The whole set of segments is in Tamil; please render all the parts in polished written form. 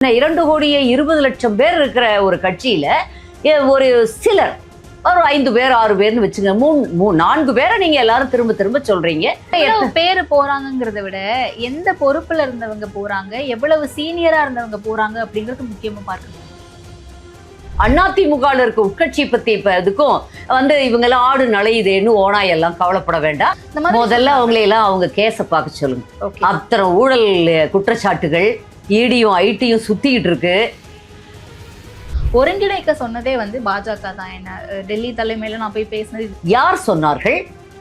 2,20,00,000 பேர் இருக்கிற ஒரு கட்சியில ஒரு சிலர் ஒரு 5 பேர் 6 பேர்னு வச்சுங்க 4 பேரை நீங்க எல்லாரும் திரும்ப திரும்ப சொல்றீங்க. பேரு போறாங்கிறத விட எந்த பொறுப்புல இருந்தவங்க போறாங்க, எவ்வளவு சீனியரா இருந்தவங்க போறாங்க அப்படிங்கிறது முக்கியமா பார்க்கணும். அதிமுக இருக்க உட்கட்சி பத்தி இப்ப இதுக்கும் இவங்க எல்லாம் ஆடு நலையுதேன்னு ஓனாய் எல்லாம் கவலைப்பட வேண்டாம். முதல்ல அவங்களையெல்லாம் அவங்க கேஸ பார்க்க சொல்லுங்க. அத்தனை ஊழல் குற்றச்சாட்டுகள் ஈடியும் ஐடியும் சுத்திக்கிட்டு இருக்கு. ஒருங்கிணைக்க சொன்னதே பாஜக தான். என்ன டெல்லி தலைமையில நான் போய் பேசினது யார் சொன்னார்கள்,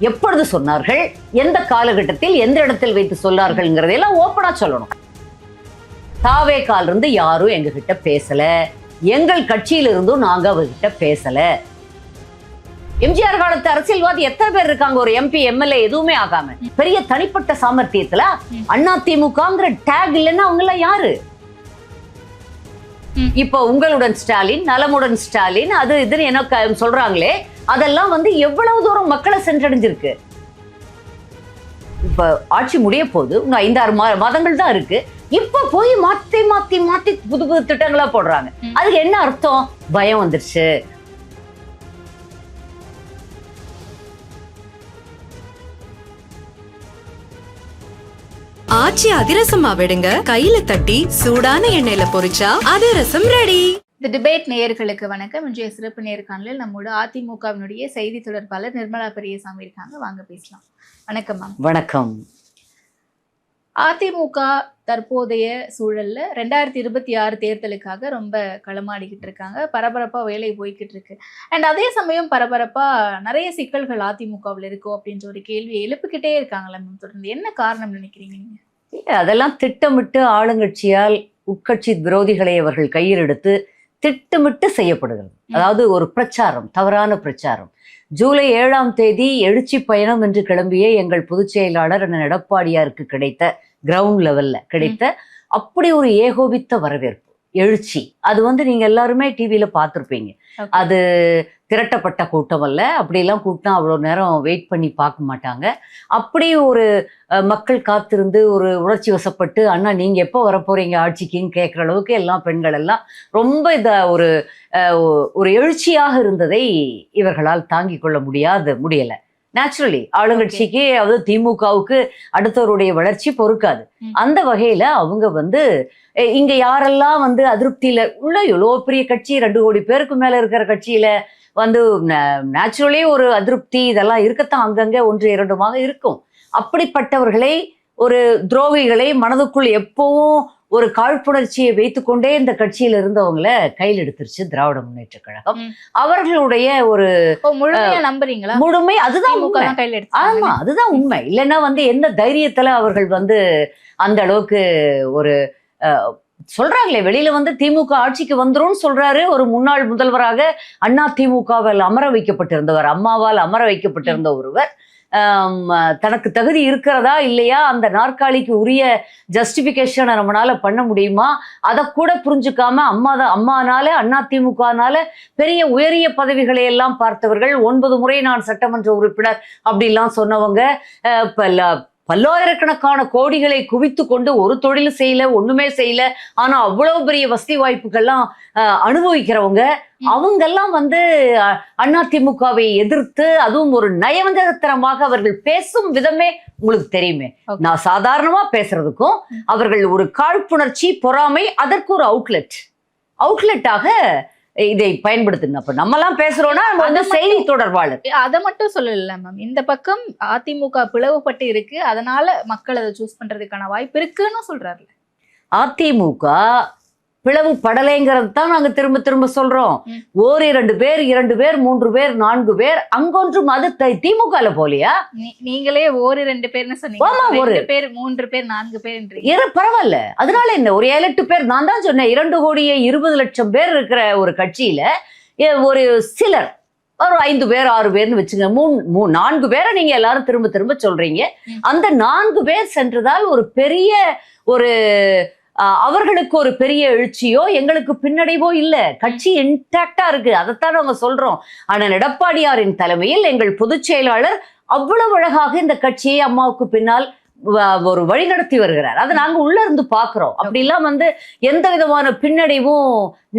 எப்பொழுது சொன்னார்கள், எந்த காலகட்டத்தில் எந்த இடத்தில் வைத்து சொன்னார்கள்ங்கிறதெல்லாம் ஓப்பனா சொல்லணும். தாவேகால இருந்து யாரும் எங்க கிட்ட பேசல, எங்கள் கட்சியில இருந்தும் நாங்க அவர்கிட்ட பேசல. எம்ஜிஆர் காலத்து அரசியல்வாதி எத்தனை பேர் இருக்காங்க, ஒரு எம்பி எம்எல்ஏ எதுவுமே ஆகாம பெரிய தனிப்பட்ட சாமர்த்தியத்துல அதிமுகங்கிற டேக் இல்லைன்னா அவங்க எல்லாம் யாரு? இப்ப உங்களுடன் ஸ்டாலின், நலமுடன் ஸ்டாலின், அது இதுன்னு என்ன சொல்றாங்களே, அதெல்லாம் எவ்வளவு தூரம் மக்களை சென்றடைஞ்சிருக்கு. இப்ப ஆட்சி முடிய போது உங்க 5-6 மாதங்கள் தான் இருக்கு. இப்ப போய் மாத்தி மாத்தி மாத்தி புது புது திட்டங்களா போடுறாங்க. அதுக்கு என்ன அர்த்தம்? பயம் வந்துருச்சு. ஆச்சி அதிரசமா விடுங்க, கையில தட்டி சூடான எண்ணெயில பொரிச்சா அதிரசம் ரெடி. இந்த டிபேட் நேயர்களுக்கு வணக்கம். இன்றைய சிறப்பு நேர்காணலில் நம்மோட அதிமுகவினுடைய செய்தி தொடர்பாளர் நிர்மலா பெரியசாமி இருக்காங்க. வாங்க பேசலாம். வணக்கம் மேம். வணக்கம். அதிமுக தற்போதைய சூழல்ல 2026 தேர்தலுக்காக ரொம்ப களமாடிக்கிட்டு இருக்காங்க. பரபரப்பா வேலை போய்கிட்டு இருக்கு. அண்ட் அதே சமயம் பரபரப்பா நிறைய சிக்கல்கள் அதிமுகவில் இருக்கும் அப்படின்ற ஒரு கேள்வியை எழுப்பிக்கிட்டே இருக்காங்களா மேம் தொடர்ந்து? என்ன காரணம் நினைக்கிறீங்க நீங்க? அதெல்லாம் திட்டமிட்டு ஆளுங்கட்சியால் உட்கட்சி விரோதிகளை அவர்கள் கையில் எடுத்து திட்டமிட்டு செய்யப்படுகிறது. அதாவது ஒரு பிரச்சாரம், தவறான பிரச்சாரம். ஜூலை 7ஆம் தேதி எழுச்சி பயணம் என்று கிளம்பிய எங்கள் பொதுச் செயலாளர் எடப்பாடியாருக்கு கிடைத்த கிரவுண்ட் லெவல்ல கிடைத்த அப்படி ஒரு ஏகோபித்த வரவேற்பு, எழுச்சி, அது நீங்க எல்லாருமே டிவியில பார்த்துருப்பீங்க. அது திரட்டப்பட்ட கூட்டம் அல்ல. அப்படியெல்லாம் கூட்டம் அவ்வளோ நேரம் வெயிட் பண்ணி பார்க்க மாட்டாங்க. அப்படி ஒரு மக்கள் காத்திருந்து ஒரு உணர்ச்சி வசப்பட்டு, அண்ணா நீங்க எப்போ வரப்போறீங்க ஆட்சிக்குன்னு கேட்குற அளவுக்கு எல்லாம் பெண்கள் எல்லாம் ரொம்ப ஒரு எழுச்சியாக இருந்ததை இவர்களால் தாங்கிக் கொள்ள முடியல. நேச்சுரலி ஆளுங்கட்சிக்கு, அதாவது திமுகவுக்கு அடுத்தவருடைய வளர்ச்சி பொறுக்காது. அந்த வகையில அவங்க இங்க யாரெல்லாம் அதிருப்தியில உள்ள எவ்வளோ பெரிய கட்சி, 2 கோடி பேருக்கு மேல இருக்கிற கட்சியில நேச்சுரலி ஒரு அதிருப்தி இதெல்லாம் இருக்கத்தான் அங்கங்க 1-2 இருக்கும். அப்படிப்பட்டவர்களை, ஒரு துரோகிகளை மனதுக்குள் எப்பவும் ஒரு காழ்ப்புணர்ச்சியை வைத்துக்கொண்டே இந்த கட்சியில இருந்தவங்களை கையில் எடுத்துருச்சு திராவிட முன்னேற்ற கழகம். அவர்களுடைய ஒரு நம்புறீங்களா? முழுமை அதுதான் உண்மை. ஆமா, அதுதான் உண்மை. இல்லைன்னா எந்த தைரியத்துல அவர்கள் அந்த அளவுக்கு ஒரு சொல்றாங்களே, வெளியில திமுக ஆட்சிக்கு வந்துரும் சொல்றாரு. ஒரு முன்னாள் முதல்வராக அதிமுகவால் அமர வைக்கப்பட்டிருந்தவர், அம்மாவால் அமர வைக்கப்பட்டிருந்த ஒருவர் தனக்கு தகுதி இருக்கிறதா இல்லையா, அந்த நாற்காலிக்கு உரிய ஜஸ்டிபிகேஷனை நம்மளால பண்ண முடியுமா, அதை கூட புரிஞ்சுக்காம அம்மானால அதிமுகனால பெரிய உயரிய பதவிகளை எல்லாம் பார்த்தவர்கள், 9 முறை நான் சட்டமன்ற உறுப்பினர் அப்படிலாம் சொன்னவங்க, பல்லாயிரக்கணக்கான கோடிகளை குவித்து கொண்டு ஒரு தொழில் செய்யல, ஒண்ணுமே செய்யல, ஆனா அவ்வளவு பெரிய வசதி வாய்ப்புகள்லாம் அனுபவிக்கிறவங்க, அவங்கெல்லாம் அதிமுகவை எதிர்த்து, அதுவும் ஒரு நயவஞ்சகத்தனமாக அவர்கள் பேசும் விதமே உங்களுக்கு தெரியுமே. நான் சாதாரணமா பேசுறதுக்கும் அவர்கள் ஒரு காழ்ப்புணர்ச்சி, பொறாமை, அதற்கு ஒரு அவுட்லெட்டாக இதை பயன்படுத்துங்க. அப்ப நம்ம எல்லாம் பேசுறோம்னா செய்தி தொடர்பாளர் அதை மட்டும் சொல்லல மேம். இந்த பக்கம் அதிமுக பிளவுபட்டு இருக்கு, அதனால மக்கள் அதை சூஸ் பண்றதுக்கான வாய்ப்பு இருக்குன்னு சொல்றாரு. அதிமுக பிளவு படலைங்கிறது தான் நாங்க திரும்ப திரும்ப சொல்றோம். 1-2 பேர், 2 பேர், 3 பேர், 4 பேர், அங்கொன்றும் அது திமுகல போலியா? நீங்களே 1-2 பேர்னு சொன்னீங்க. 2 பேர், 3 பேர், 4 பேர் பரவாயில்ல, அதனால என்ன, ஒரு 7-8 பேர். நான் தான் சொன்னேன், 2,20,00,000 பேர் இருக்கிற ஒரு கட்சியில ஒரு சிலர் ஒரு 5 பேர் 6 பேர்னு வச்சுங்க 4 பேரை நீங்க எல்லாரும் திரும்ப திரும்ப சொல்றீங்க. அந்த 4 பேர் சென்றதால் ஒரு பெரிய ஒரு அவர்களுக்கு ஒரு பெரிய எழுச்சியோ எங்களுக்கு பின்னடைவோ இல்ல. கட்சி இன்டாக்டா இருக்கு, அதைத்தான் நாங்க சொல்றோம். ஆனால் எடப்பாடியாரின் தலைமையில் எங்கள் பொதுச் செயலாளர் அவ்வளவு அழகாக இந்த கட்சியை அம்மாவுக்கு பின்னால் ஒரு வழிநடத்தி வருகிறார். அதை நாங்க உள்ள இருந்து பாக்குறோம். அப்படிலாம் எந்த விதமான பின்னடைவும்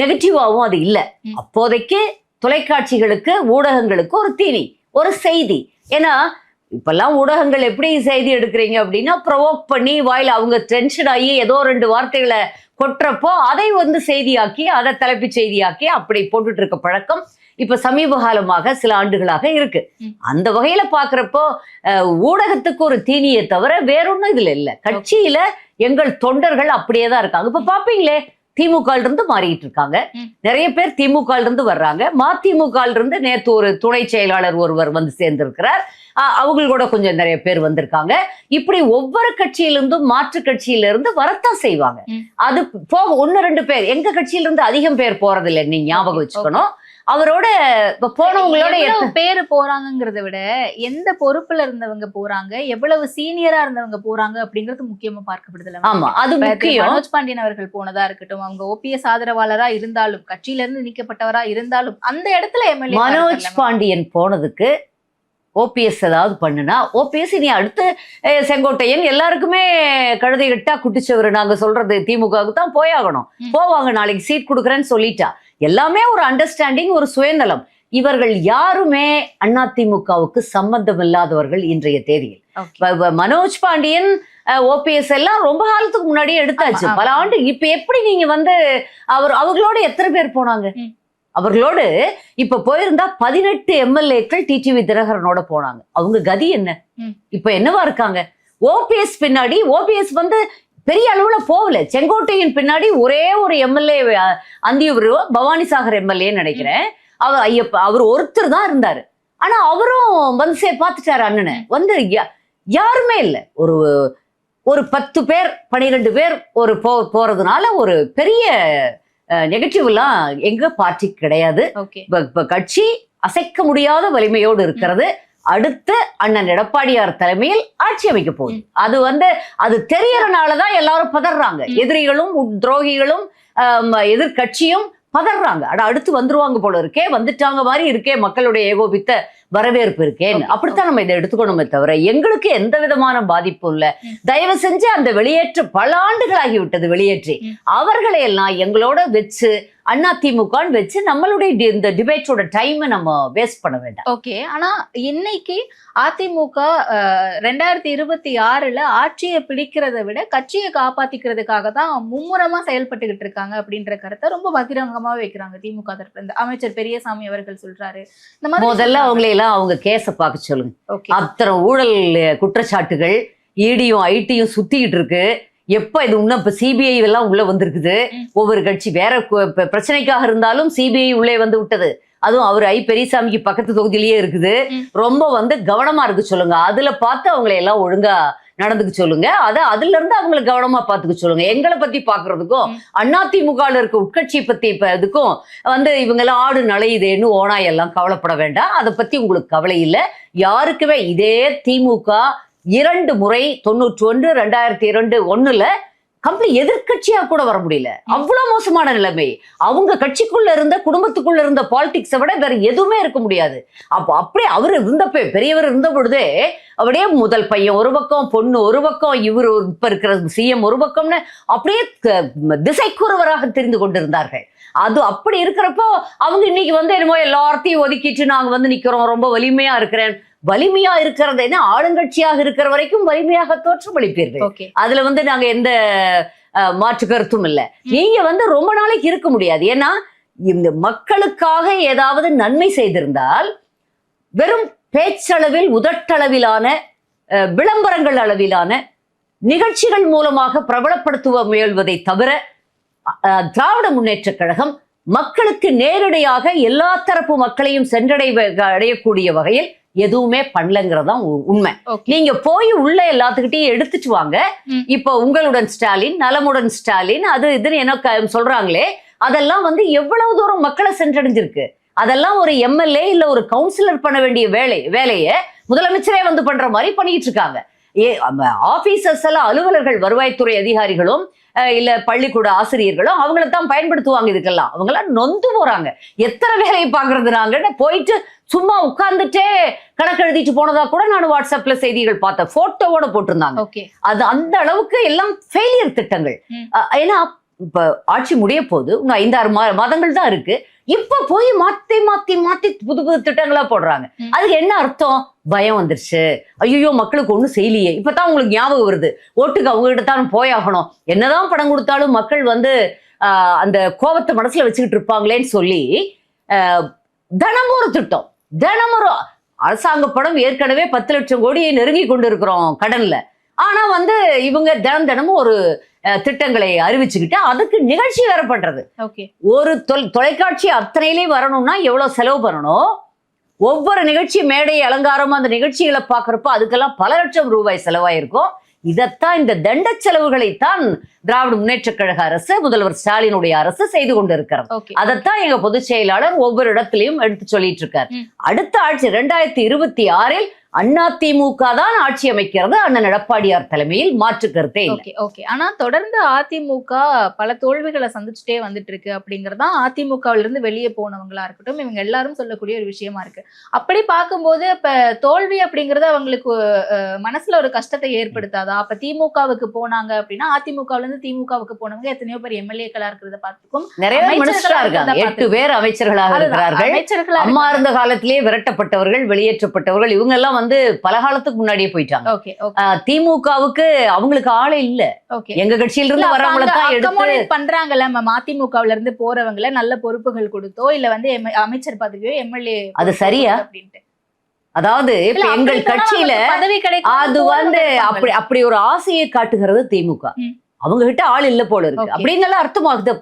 நெகட்டிவாவும் அது இல்லை. அப்போதைக்கு தொலைக்காட்சிகளுக்கு ஊடகங்களுக்கு ஒரு தீனி, ஒரு செய்தி. ஏன்னா இப்பெல்லாம் ஊடகங்கள் எப்படி செய்தி எடுக்கிறீங்க அப்படின்னா ப்ரொவோக் பண்ணி வாயில அவங்க டென்ஷன் ஆகி ஏதோ 2 வார்த்தைகளை கொட்டுறப்போ அதை செய்தியாக்கி அதை தலைப்பு செய்தியாக்கி அப்படி போட்டுட்டு இருக்க பழக்கம் இப்ப சமீப காலமாக சில ஆண்டுகளாக இருக்கு. அந்த வகையில பாக்குறப்போ ஊடகத்துக்கு ஒரு தீனியை தவிர வேறொன்னும் இதுல இல்ல. கட்சியில எங்கள் தொண்டர்கள் அப்படியேதான் இருக்காங்க. இப்ப பாப்பீங்களே, திமுக இருந்து மாறிட்டு இருக்காங்க. நிறைய பேர் திமுக இருந்து வர்றாங்க. மதிமுக இருந்து நேத்து ஒரு துணை செயலாளர் ஒருவர் சேர்ந்திருக்கிறார். அவங்களோட கொஞ்சம் நிறைய பேர் வந்திருக்காங்க. இப்படி ஒவ்வொரு கட்சியிலிருந்தும் மாற்று கட்சியிலிருந்து வரத்தான் செய்வாங்க. அது போக 1-2 பேர் எங்க கட்சியிலிருந்து அதிகம் பேர் போறதில்லை. நீ ஞாபகம் வச்சுக்கணும். அவரோட போனவங்களோட பேரு போறாங்கிறத விட எந்த பொறுப்புல இருந்தவங்க போறாங்க, எவ்வளவு சீனியரா இருந்தவங்க போறாங்க அப்படிங்கிறது முக்கியமா பார்க்கப்படுது. ஆமா, அது முக்கியம். மனோஜ் பாண்டியன் அவர்கள் போனதா இருக்கட்டும், அவங்க ஓபிஎஸ் ஆதரவாளரா இருந்தாலும் கட்சியில இருந்து நீக்கப்பட்டவரா இருந்தாலும் அந்த இடத்துல எம்எல்ஏ மனோஜ் பாண்டியன் போனதுக்கு ஓபிஎஸ் ஏதாவது பண்ணுனா, ஓபிஎஸ் இனி அடுத்து செங்கோட்டையன் எல்லாருக்குமே கழுதை கட்டா குட்டிச்சவரு நாங்க சொல்றது திமுகவுக்கு தான் போயாகணும். போவாங்க, நாளைக்கு சீட் கொடுக்குறேன்னு சொல்லிட்டா. எல்லாமே ஒரு அண்டர்ஸ்டாண்டிங், ஒரு சுயநலம். இவர்கள் யாருமே அதிமுகவுக்கு சம்பந்தம் இல்லாதவர்கள் இன்றைய தேதியில். மனோஜ் பாண்டியன் ஓபிஎஸ் எல்லாம் ரொம்ப காலத்துக்கு முன்னாடியே எடுத்தாச்சு, பல ஆண்டு. இப்ப எப்படி நீங்க அவர்களோட எத்தனை பேர் போனாங்க? அவர்களோடு இப்ப போயிருந்தா 18 எம்எல்ஏக்கள் டிடிவி தினகரனோட போனாங்க. அவங்க கதி என்ன? இப்ப என்னவா இருக்காங்க? ஓபிஎஸ் பின்னாடி ஓபிஎஸ் பெரிய அளவுல போகல. செங்கோட்டையின் பின்னாடி ஒரே ஒரு எம்எல்ஏ அந்தியூர் பவானிசாகர் எம்எல்ஏ நினைக்கிறேன். அவர் ஒருத்தர் தான் இருந்தாரு. ஆனா அவரும் பார்த்துட்டாரு அண்ணனை. யாருமே இல்லை. ஒரு 10 பேர் 12 பேர் போறதுனால ஒரு பெரிய நெகட்டிவ் எல்லாம் எங்க பார்ட்டி கிடையாது. கட்சி அசைக்க முடியாத வலிமையோடு இருக்கிறது. அடுத்து அண்ணன் எடப்பாடியார் தலைமையில் ஆட்சி அமைக்க போகுது. அது தெரியறனாலதான் எல்லாரும் பதறாங்க. எதிரிகளும் துரோகிகளும் எதிர்கட்சியும் பதறாங்க. அடுத்து வந்துருவாங்க போல இருக்கே, வந்துட்டாங்க மாதிரி இருக்கே, மக்களுடைய ஏகோபித்த வரவேற்பு இருக்கேன்னு. அப்படித்தான் நம்ம இதை எடுத்துக்கணுமே தவிர எங்களுக்கு எந்த விதமான பாதிப்பும் இல்லை. தயவு செஞ்சு அந்த வெளியேற்ற பல ஆண்டுகளாகிவிட்டது. வெளியேற்றி அவர்களை எல்லாம் எங்களோட வச்சு அதிமுக வச்சு நம்மளுடைய இந்த டிபேட்டோட டைமை நம்ம வேஸ்ட் பண்ண வேண்டாம். ஓகே, ஆனா இன்னைக்கு அதிமுக 2026 ஆட்சியை பிடிக்கிறத விட கட்சியை காப்பாத்திக்கிறதுக்காக தான் மும்முரமா செயல்பட்டுக்கிட்டு இருக்காங்க அப்படின்ற கருத்தை ரொம்ப பகிரங்கமா வைக்கிறாங்க திமுக தரப்புல. அமைச்சர் பெரியசாமி அவர்கள் சொல்றாரு. இந்த மாதிரி முதல்ல அவங்களையெல்லாம் அவங்க கேஸ பார்க்க சொல்லுங்க. அத்தனை ஊழல் குற்றச்சாட்டுகள் இடியும் ஐடியும் சுத்திக்கிட்டு இருக்கு. எப்ப இது இன்னும் இப்ப சிபிஐ எல்லாம் உள்ள வந்திருக்குது. ஒவ்வொரு கட்சி வேற பிரச்சனைக்காக இருந்தாலும் சிபிஐ உள்ளே விட்டது. அதுவும் அவர் பெரியசாமிக்கு பக்கத்து தொகுதியிலேயே இருக்குது. ரொம்ப கவனமா இருக்கு சொல்லுங்க. அதுல பார்த்து அவங்களை எல்லாம் ஒழுங்கா நடந்துக்க சொல்லுங்க. அதுல இருந்து அவங்களை கவனமா பாத்துக்க சொல்லுங்க. எங்களை பத்தி பாக்குறதுக்கும் அதிமுக இருக்க உட்கட்சி பத்தி இப்ப இதுக்கும் இவங்க எல்லாம் ஆடு நலையுதேன்னு ஓனாயெல்லாம் கவலைப்பட வேண்டாம். அதை பத்தி உங்களுக்கு கவலை இல்லை. யாருக்குமே இதே திமுக 2 முறை 91, 2002, 1ல கம்ப்ளீட் எதிர்கட்சியா கூட வர முடியல. அவ்வளவு மோசமான நிலைமை. அவங்க கட்சிக்குள்ள இருந்த குடும்பத்துக்குள்ள இருந்த பாலிடிக்ஸை விட வேற எதுவுமே இருக்க முடியாது. அப்படியே அவர் இருந்தப்ப பெரியவர் இருந்த பொழுதே அப்படியே முதல் பையன் ஒரு பக்கம், பொண்ணு ஒரு பக்கம், இவர் இப்ப இருக்கிற சிஎம் ஒரு பக்கம்னு அப்படியே திசைக்குறவராக தெரிந்து கொண்டிருந்தார்கள். அது அப்படி இருக்கிறப்போ அவங்க இன்னைக்கு என்னமோ எல்லாத்தையும் ஒதுக்கிட்டு நாங்க நிக்கிறோம், ரொம்ப வலிமையா இருக்கிறேன். வலிமையா இருக்கிறது என்ன? ஆளுங்கட்சியாக இருக்கிற வரைக்கும் வலிமையாக தோற்றமளிப்பீர்கள். அதுல நாங்க எந்த மாற்று கருத்தும் இல்லை. நீங்க ரொம்ப நாளைக்கு இருக்க முடியாது. ஏன்னா இந்த மக்களுக்காக ஏதாவது நன்மை செய்திருந்தால் வெறும் பேச்சளவில் உதட்டளவிலான விளம்பரங்கள் அளவிலான நிகழ்ச்சிகள் மூலமாக பிரபலப்படுத்துவ முயல்வதை தவிர திராவிட முன்னேற்ற கழகம் மக்களுக்கு நேரடியாக எல்லா தரப்பு மக்களையும் அடையக்கூடிய வகையில் எதுவுமே பண்ணலங்கிறதான் உண்மை. நீங்க போய் உள்ள எல்லாத்துக்கிட்டையும் எடுத்துட்டு வாங்க. இப்ப உங்களுடன் ஸ்டாலின், நலமுடன் ஸ்டாலின், அது இதுன்னு என்ன சொல்றாங்களே, அதெல்லாம் எவ்வளவு தூரம் மக்களை சென்றடைஞ்சிருக்கு. அதெல்லாம் ஒரு எம்எல்ஏ இல்ல ஒரு கவுன்சிலர் பண்ண வேண்டிய வேலையை முதலமைச்சரே பண்ற மாதிரி பண்ணிட்டு இருக்காங்க. ஆபீசர்ஸ் எல்லாம் அலுவலர்கள், வருவாய்த்துறை அதிகாரிகளும் இல்ல பள்ளிக்கூட ஆசிரியர்களும் அவங்கள தான் பயன்படுத்துவாங்க இதுக்கெல்லாம். அவங்க எல்லாம் நொந்து போறாங்க. எத்தனை வேலையை பாக்குறது நாங்க, போயிட்டு சும்மா உட்கார்ந்துட்டே கணக்கு எழுதிட்டு போனதா கூட நான் வாட்ஸ்அப்ல செய்திகள் பார்த்தேன், போட்டோவோட போட்டிருந்தாங்க. அது அந்த அளவுக்கு எல்லாம் ஃபெயிலியர் திட்டங்கள். ஏன்னா இப்ப ஆட்சி முடிய போது இன்னும் 5-6 மாதங்கள் தான் இருக்கு. இப்ப போய் மாத்தி மாத்தி மாத்தி புது புது திட்டங்களா போடுறாங்க. அதுக்கு என்ன அர்த்தம்? பயம் வந்துருச்சு. ஐயோ மக்களுக்கு ஒண்ணும் செய்யலையே, இப்பதான் உங்களுக்கு ஞாபகம் வருது, ஓட்டுக்கு அவங்க கிட்ட தான் போயாகணும், என்னதான் பணம் கொடுத்தாலும் மக்கள் வந்து அந்த கோபத்தை மனசுல வச்சுக்கிட்டு இருப்பாங்களேன்னு சொல்லி தினமும் ஒரு திட்டம், தினமும் ஒரு அரசாங்க பணம் ஏற்கனவே 10 லட்சம் கோடியை நெருங்கி கொண்டு இருக்கிறோம் கடன்ல. ஆனா வந்து இவங்க தினமும் ஒரு திட்டங்களை அறிவிச்சுக்கிட்டு அதுக்கு நிகழ்ச்சி வேற பண்றது. ஒரு தொலைக்காட்சி அத்தனையிலேயும் வரணும்னா எவ்வளவு செலவு பண்ணணும், ஒவ்வொரு நிகழ்ச்சி மேடை அலங்காரமும் அந்த நிகழ்ச்சிகளை பாக்குறப்ப அதுக்கெல்லாம் பல லட்சம் ரூபாய் செலவாயிருக்கும். இதத்தான் இந்த தண்ட செலவுகளைத்தான் திராவிட முன்னேற்ற கழக அரசு, முதல்வர் ஸ்டாலினுடைய அரசு செய்து கொண்டு இருக்கிறது. அதைத்தான் எங்க பொதுச் செயலாளர் ஒவ்வொரு இடத்திலையும் எடுத்து சொல்லிட்டு இருக்காரு. அடுத்த ஆட்சி 2026 அதிமுக தான் ஆட்சி அமைக்கிறது, அண்ணன் எடப்பாடியார் தலைமையில், மாற்று கருத்தே இல்லை. ஆனா தொடர்ந்து அதிமுக பல தோல்விகளை சந்திச்சுட்டே வந்துட்டு இருக்கு அப்படிங்கறதா அதிமுகவில இருந்து வெளியே போனவங்களா இருக்கட்டும் இவங்க எல்லாரும் சொல்லக்கூடிய ஒரு விஷயமா இருக்கு. அப்படி பார்க்கும்போது இப்ப தோல்வி அப்படிங்கறது அவங்களுக்கு மனசுல ஒரு கஷ்டத்தை ஏற்படுத்தாதா? அப்ப திமுகவுக்கு போனாங்க அப்படின்னா அதிமுகவுல இருந்து திமுகவுக்கு போனவங்க எத்தனையோ பேர் எம்எல்ஏக்களா இருக்கிறத பார்த்துக்கும், நிறைய மினிஸ்டரா இருக்காங்க, 8 பேர் அமைச்சர்களாக இருக்கிறார்கள். அம்மா இருந்த காலத்திலேயே விரட்டப்பட்டவர்கள், வெளியேற்றப்பட்டவர்கள், இவங்க எல்லாம் வந்து பல காலத்துக்கு முன்னாடியே போயிட்டாங்க. திமுகவுக்கு அவங்களுக்கு ஆளே இல்ல, எங்க கட்சியில இருந்து வரவங்கள தான் எடுத்து பண்றாங்கல்ல. அதிமுகவுல இருந்து போறவங்கள நல்ல பொறுப்புகள் கொடுத்தோ இல்ல வந்து அமைச்சர் பதவியோ எம்எல்ஏ, அது சரியா? அதாவது இப்ப எங்கள் கட்சியில அது வந்து அப்படி ஒரு ஆசையை காட்டுகிறது திமுக. அவங்க கிட்ட ஆள் இல்ல போல இருக்கு அப்படின்னு எல்லாம் அர்த்தமாகுது.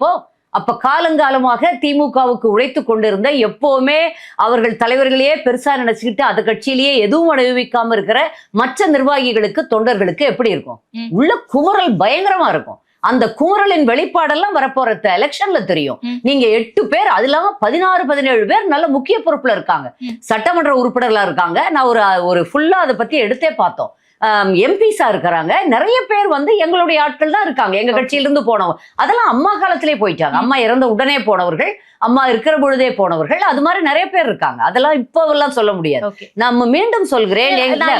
அப்ப காலங்காலமாக திமுகவுக்கு உழைத்து கொண்டிருந்த, எப்பவுமே அவர்கள் தலைவர்களையே பெருசா நினைச்சுக்கிட்டு அந்த கட்சியிலேயே எதுவும் அனுபவிக்காம இருக்கிற மற்ற நிர்வாகிகளுக்கு, தொண்டர்களுக்கு எப்படி இருக்கும்? உள்ள குமுறல் பயங்கரமா இருக்கும். அந்த குமுறலின் வெளிப்பாடெல்லாம் வரப்போற எலெக்ஷன்ல தெரியும். நீங்க 8 பேர், அது இல்லாம 16-17 பேர் நல்ல முக்கிய பொறுப்புல இருக்காங்க, சட்டமன்ற உறுப்பினர்களா இருக்காங்க. நான் ஒரு ஃபுல்லா அதை பத்தி எடுத்தே பார்த்தோம். எம்பிஸா இருக்கிறாங்க, நிறைய பேர் வந்து எங்களுடைய ஆட்கள் தான் இருக்காங்க, எங்க கட்சியிலிருந்து போனவங்க. அதெல்லாம் அம்மா காலத்திலே போயிட்டாங்க, அம்மா இறந்த உடனே போனவர்கள், அம்மா இருக்கிற பொழுதே போனவர்கள், அது மாதிரி நிறைய பேர் இருக்காங்க. அதெல்லாம் இப்பவெல்லாம் சொல்ல முடியாது. நம்ம மீண்டும் சொல்கிறேன்,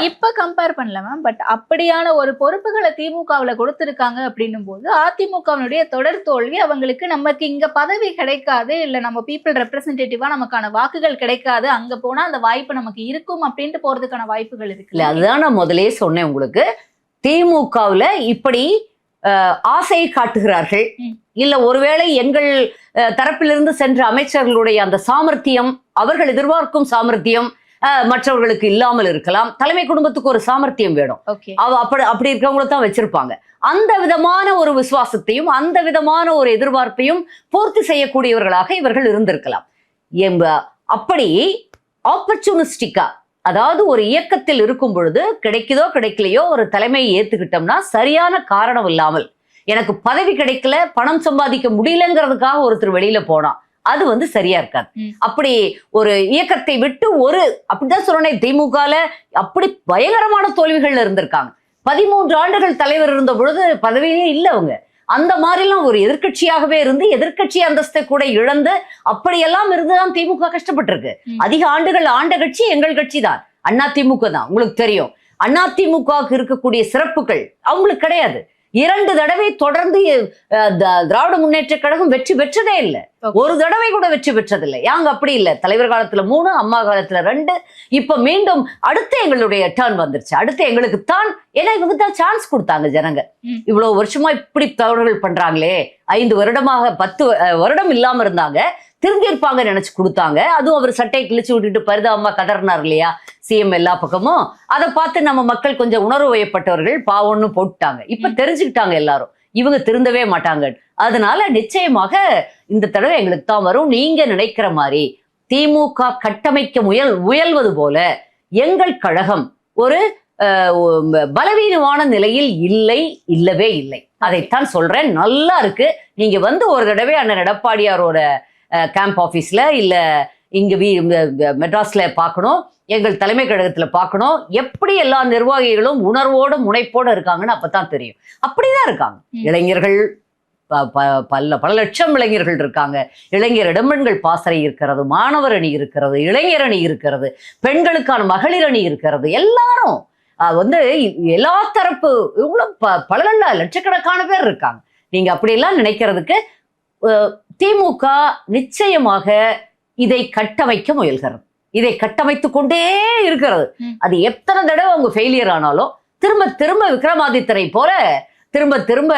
இப்ப கம்பேர் பண்ணல மேம். பட் அப்படியான ஒரு பொறுப்புகளை திமுகவுல கொடுத்திருக்காங்க அப்படின்னும் போது அதிமுகவினுடைய தொடர் தோல்வி அவங்களுக்கு, நமக்கு இங்க பதவி கிடைக்காது, இல்ல நம்ம பீப்புள் ரெப்ரசன்டேட்டிவா நமக்கான வாக்குகள் கிடைக்காது, அங்க போனா அந்த வாய்ப்பு நமக்கு இருக்கும் அப்படின்ட்டு போறதுக்கான வாய்ப்புகள் இருக்கு. இல்ல, அதுதான் நான் முதலே சொன்னேன் உங்களுக்கு. திமுகவுல இப்படி ஆசையை காட்டுகிறார்கள், இல்ல ஒருவேளை எங்கள் தரப்பிலிருந்து சென்ற அமைச்சர்களுடைய அந்த சாமர்த்தியம், அவர்கள் எதிர்பார்க்கும் சாமர்த்தியம் மற்றவர்களுக்கு இல்லாமல் இருக்கலாம். தலைமை குடும்பத்துக்கு ஒரு சாமர்த்தியம் வேணும், அப்படி இருக்கிறவங்கள தான் வச்சிருப்பாங்க. அந்த விதமான ஒரு விசுவாசத்தையும் அந்த விதமான ஒரு எதிர்பார்ப்பையும் பூர்த்தி செய்யக்கூடியவர்களாக இவர்கள் இருந்திருக்கலாம். அப்படி ஆப்பர்ச்சுனிஸ்டிக்கா, அதாவது ஒரு இயக்கத்தில் இருக்கும் பொழுது கிடைக்குதோ கிடைக்கலையோ ஒரு தலைமையை ஏத்துக்கிட்டோம்னா, சரியான காரணம் இல்லாமல் எனக்கு பதவி கிடைக்கல, பணம் சம்பாதிக்க முடியலங்கிறதுக்காக ஒருத்தர் வெளியில போனா அது வந்து சரியா இருக்காது. அப்படி ஒரு இயக்கத்தை விட்டு அப்படிதான் சொல்றேன், திமுகல அப்படி பயங்கரமான தோல்விகள்ல இருந்திருக்காங்க. 13 ஆண்டுகள் தலைவர் இருந்த பொழுது பதவியே இல்லை அவங்க. அந்த மாதிரிலாம் ஒரு எதிர்கட்சியாகவே இருந்து எதிர்கட்சி அந்தஸ்தை கூட இழந்து அப்படியெல்லாம் இருந்துதான் திமுக கஷ்டப்பட்டு இருக்கு. அதிக ஆண்டுகள் ஆண்ட கட்சி எங்கள் கட்சி தான், அதிமுக தான். உங்களுக்கு தெரியும், அதிமுகவுக்கு இருக்கக்கூடிய சிறப்புகள் அவங்களுக்கு கிடையாது. 2 தடவை தொடர்ந்து திராவிட முன்னேற்ற கழகம் வெற்றி பெற்றதே இல்லை, ஒரு தடவை கூட வெற்றி பெற்றதில்லை. யாங்க அப்படி இல்லை, தலைவர் காலத்துல 3, அம்மா காலத்துல 2, இப்ப மீண்டும் அடுத்து எங்களுடைய டர்ன் வந்துருச்சு. அடுத்து எங்களுக்கு தான், ஏன்னா இவங்க தான் சான்ஸ் கொடுத்தாங்க ஜனங்க. இவ்வளவு வருஷமா இப்படி தவறுகள் பண்றாங்களே, 5 வருடமாக 10 வருடம் இல்லாம இருந்தாங்க, திருந்திருப்பாங்க நினைச்சு கொடுத்தாங்க. அதுவும் அவர் சட்டையை கிழிச்சு விட்டுட்டு பரிதாபமா கதறினார் இல்லையா சிஎம் எல்லா பக்கமும். அதை பார்த்து நம்ம மக்கள் கொஞ்சம் உணர்வு வயப்பட்டவர்கள் பாவம்னு போட்டுட்டாங்க. இப்ப தெரிஞ்சுக்கிட்டாங்க எல்லாரும் இவங்க திருந்தவே மாட்டாங்க. அதனால நிச்சயமாக இந்த தடவை எங்களுக்கு தான் வரும். நீங்க நினைக்கிற மாதிரி திமுக கட்டமைக்க முயல்வது போல எங்கள் கழகம் ஒரு பலவீனமான நிலையில் இல்லவே இல்லை. அதைத்தான் சொல்றேன். நல்லா இருக்கு. நீங்க வந்து ஒரு தடவை அண்ணன் எடப்பாடியாரோட கேம்ப் ஆபீஸ்ல இல்ல இங்க மெட்ராஸ்ல பார்க்கணும், எங்கள் தலைமை கழகத்துல பார்க்கணும், எப்படி எல்லா நிர்வாகிகளும் உணர்வோட முனைப்போட இருக்காங்கன்னு அப்பதான் தெரியும். அப்படிதான் இருக்காங்க இளைஞர்கள். பல லட்சம் இளைஞர்கள் இருக்காங்க. இளைஞர் இடம்பெண்கள் பாசறை இருக்கிறது, மாணவர் அணி இருக்கிறது, இளைஞர் அணி இருக்கிறது, பெண்களுக்கான மகளிர் அணி இருக்கிறது. எல்லாரும் எல்லா தரப்பு இவ்வளவு பல லட்சக்கணக்கான பேர் இருக்காங்க. நீங்க அப்படியெல்லாம் நினைக்கிறதுக்கு திமுக நிச்சயமாக இதை கட்டமைக்க முயல்கிறது. இதை கட்டமைத்து கொண்டே இருக்கிறது. அது எத்தனை தடவை அவங்க ஃபெயிலியர் ஆனாலும் திரும்ப திரும்ப விக்ரமாதித்தரை போல திரும்ப திரும்ப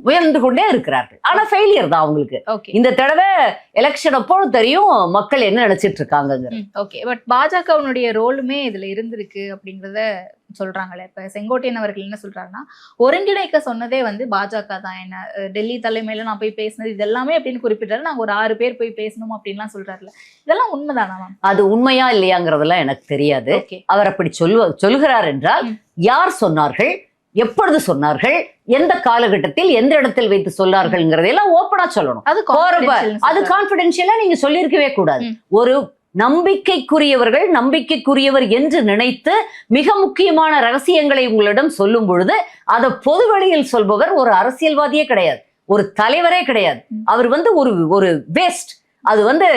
உயர்ந்து கொண்டே இருக்கிறார்கள். ஆனா ஃபெயிலியர் தான் அவங்களுக்கு. இந்த தடவை எலெக்ஷன் அப்போ தெரியும் மக்கள் என்ன நினைச்சிட்டு இருக்காங்க. ஓகே, பட் பாஜகவுடைய ரோலுமே இதுல இருந்திருக்கு அப்படிங்கறத சொல்றாங்களே. இப்ப செங்கோட்டையன் அவர்கள் என்ன சொல்றாருன்னா, ஒருங்கிணைக்க சொன்னதே பாஜக தான். என்ன டெல்லி தலைமையில நான் போய் பேசினது இது எல்லாமே அப்படின்னு குறிப்பிட்டாரு. நாங்க ஒரு 6 பேர் போய் பேசணும் அப்படின்லாம் சொல்றாருல, இதெல்லாம் உண்மைதானா மேம்? அது உண்மையா இல்லையாங்கிறதெல்லாம் எனக்கு தெரியாது. அவர் அப்படி சொல்லுகிறார் என்றால் யார் சொன்னார்கள், எப்பொழுது சொன்னார்கள், எந்த காலகட்டத்தில் எந்த இடத்தில் வைத்து சொன்னார்கள்ங்கிறதெல்லாம் ஓப்பனா சொல்லணும். அது கான்பிடென்ஷியலா நீங்க சொல்லியிருக்கவே கூடாது. ஒரு நம்பிக்கைக்குரியவர் என்று நினைத்து மிக முக்கியமான ரகசியங்களை உங்களிடம் சொல்லும் பொழுது அதை பொது வெளியில் சொல்பவர் ஒரு அரசியல்வாதியே கிடையாது, ஒரு தலைவரே கிடையாது. அவர் ஒரு வேஸ்ட். அது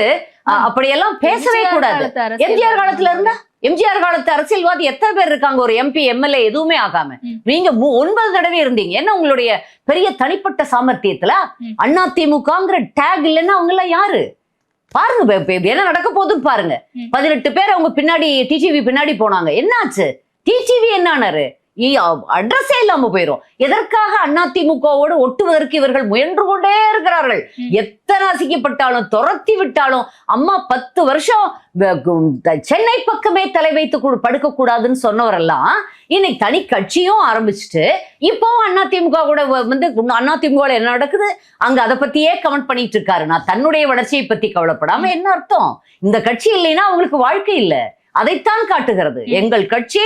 அப்படியெல்லாம் பேசவே கூடாது. எம்ஜிஆர் காலத்துல இருந்தா எம்ஜிஆர் காலத்து அரசியல்வாதி எத்தனை பேர் இருக்காங்க, ஒரு MP MLA எதுவுமே ஆகாம? நீங்க 9 தடவை இருந்தீங்க. என்ன உங்களுடைய பெரிய தனிப்பட்ட சாமர்த்தியத்துல அதிமுகங்கிற டேக் இல்லைன்னா அவங்க எல்லாம் யாரு? பாருங்க என்ன நடக்க போகுதுன்னு பாருங்க. 18 பேர் அவங்க பின்னாடி டிடிவி பின்னாடி போனாங்க. என்னாச்சு? டிடிவி என்னானாரு? அட்ரஸே இல்லாம போயிரும். எதற்காக அதிமுகவோடு ஒட்டுவதற்கு இவர்கள் முயன்று கொண்டே இருக்கிறார்கள். எத்தனை அசிக்கப்பட்டாலும் துரத்தி விட்டாலும் அம்மா 10 வருஷம் சென்னை பக்கமே தலை வைத்து படுக்க கூடாதுன்னு சொன்னவரெல்லாம் இன்னைக்கு தனி கட்சியும் ஆரம்பிச்சுட்டு இப்போ அதிமுக கூட அதிமுக என்ன நடக்குது அங்க அதை பத்தியே கமெண்ட் பண்ணிட்டு இருக்காரு. நான் தன்னுடைய வளர்ச்சியை பத்தி கவலைப்படாம என்ன அர்த்தம்? இந்த கட்சி இல்லைன்னா அவங்களுக்கு வாழ்க்கை இல்லை. அதைத்தான் காட்டுகிறது. எங்கள் கட்சி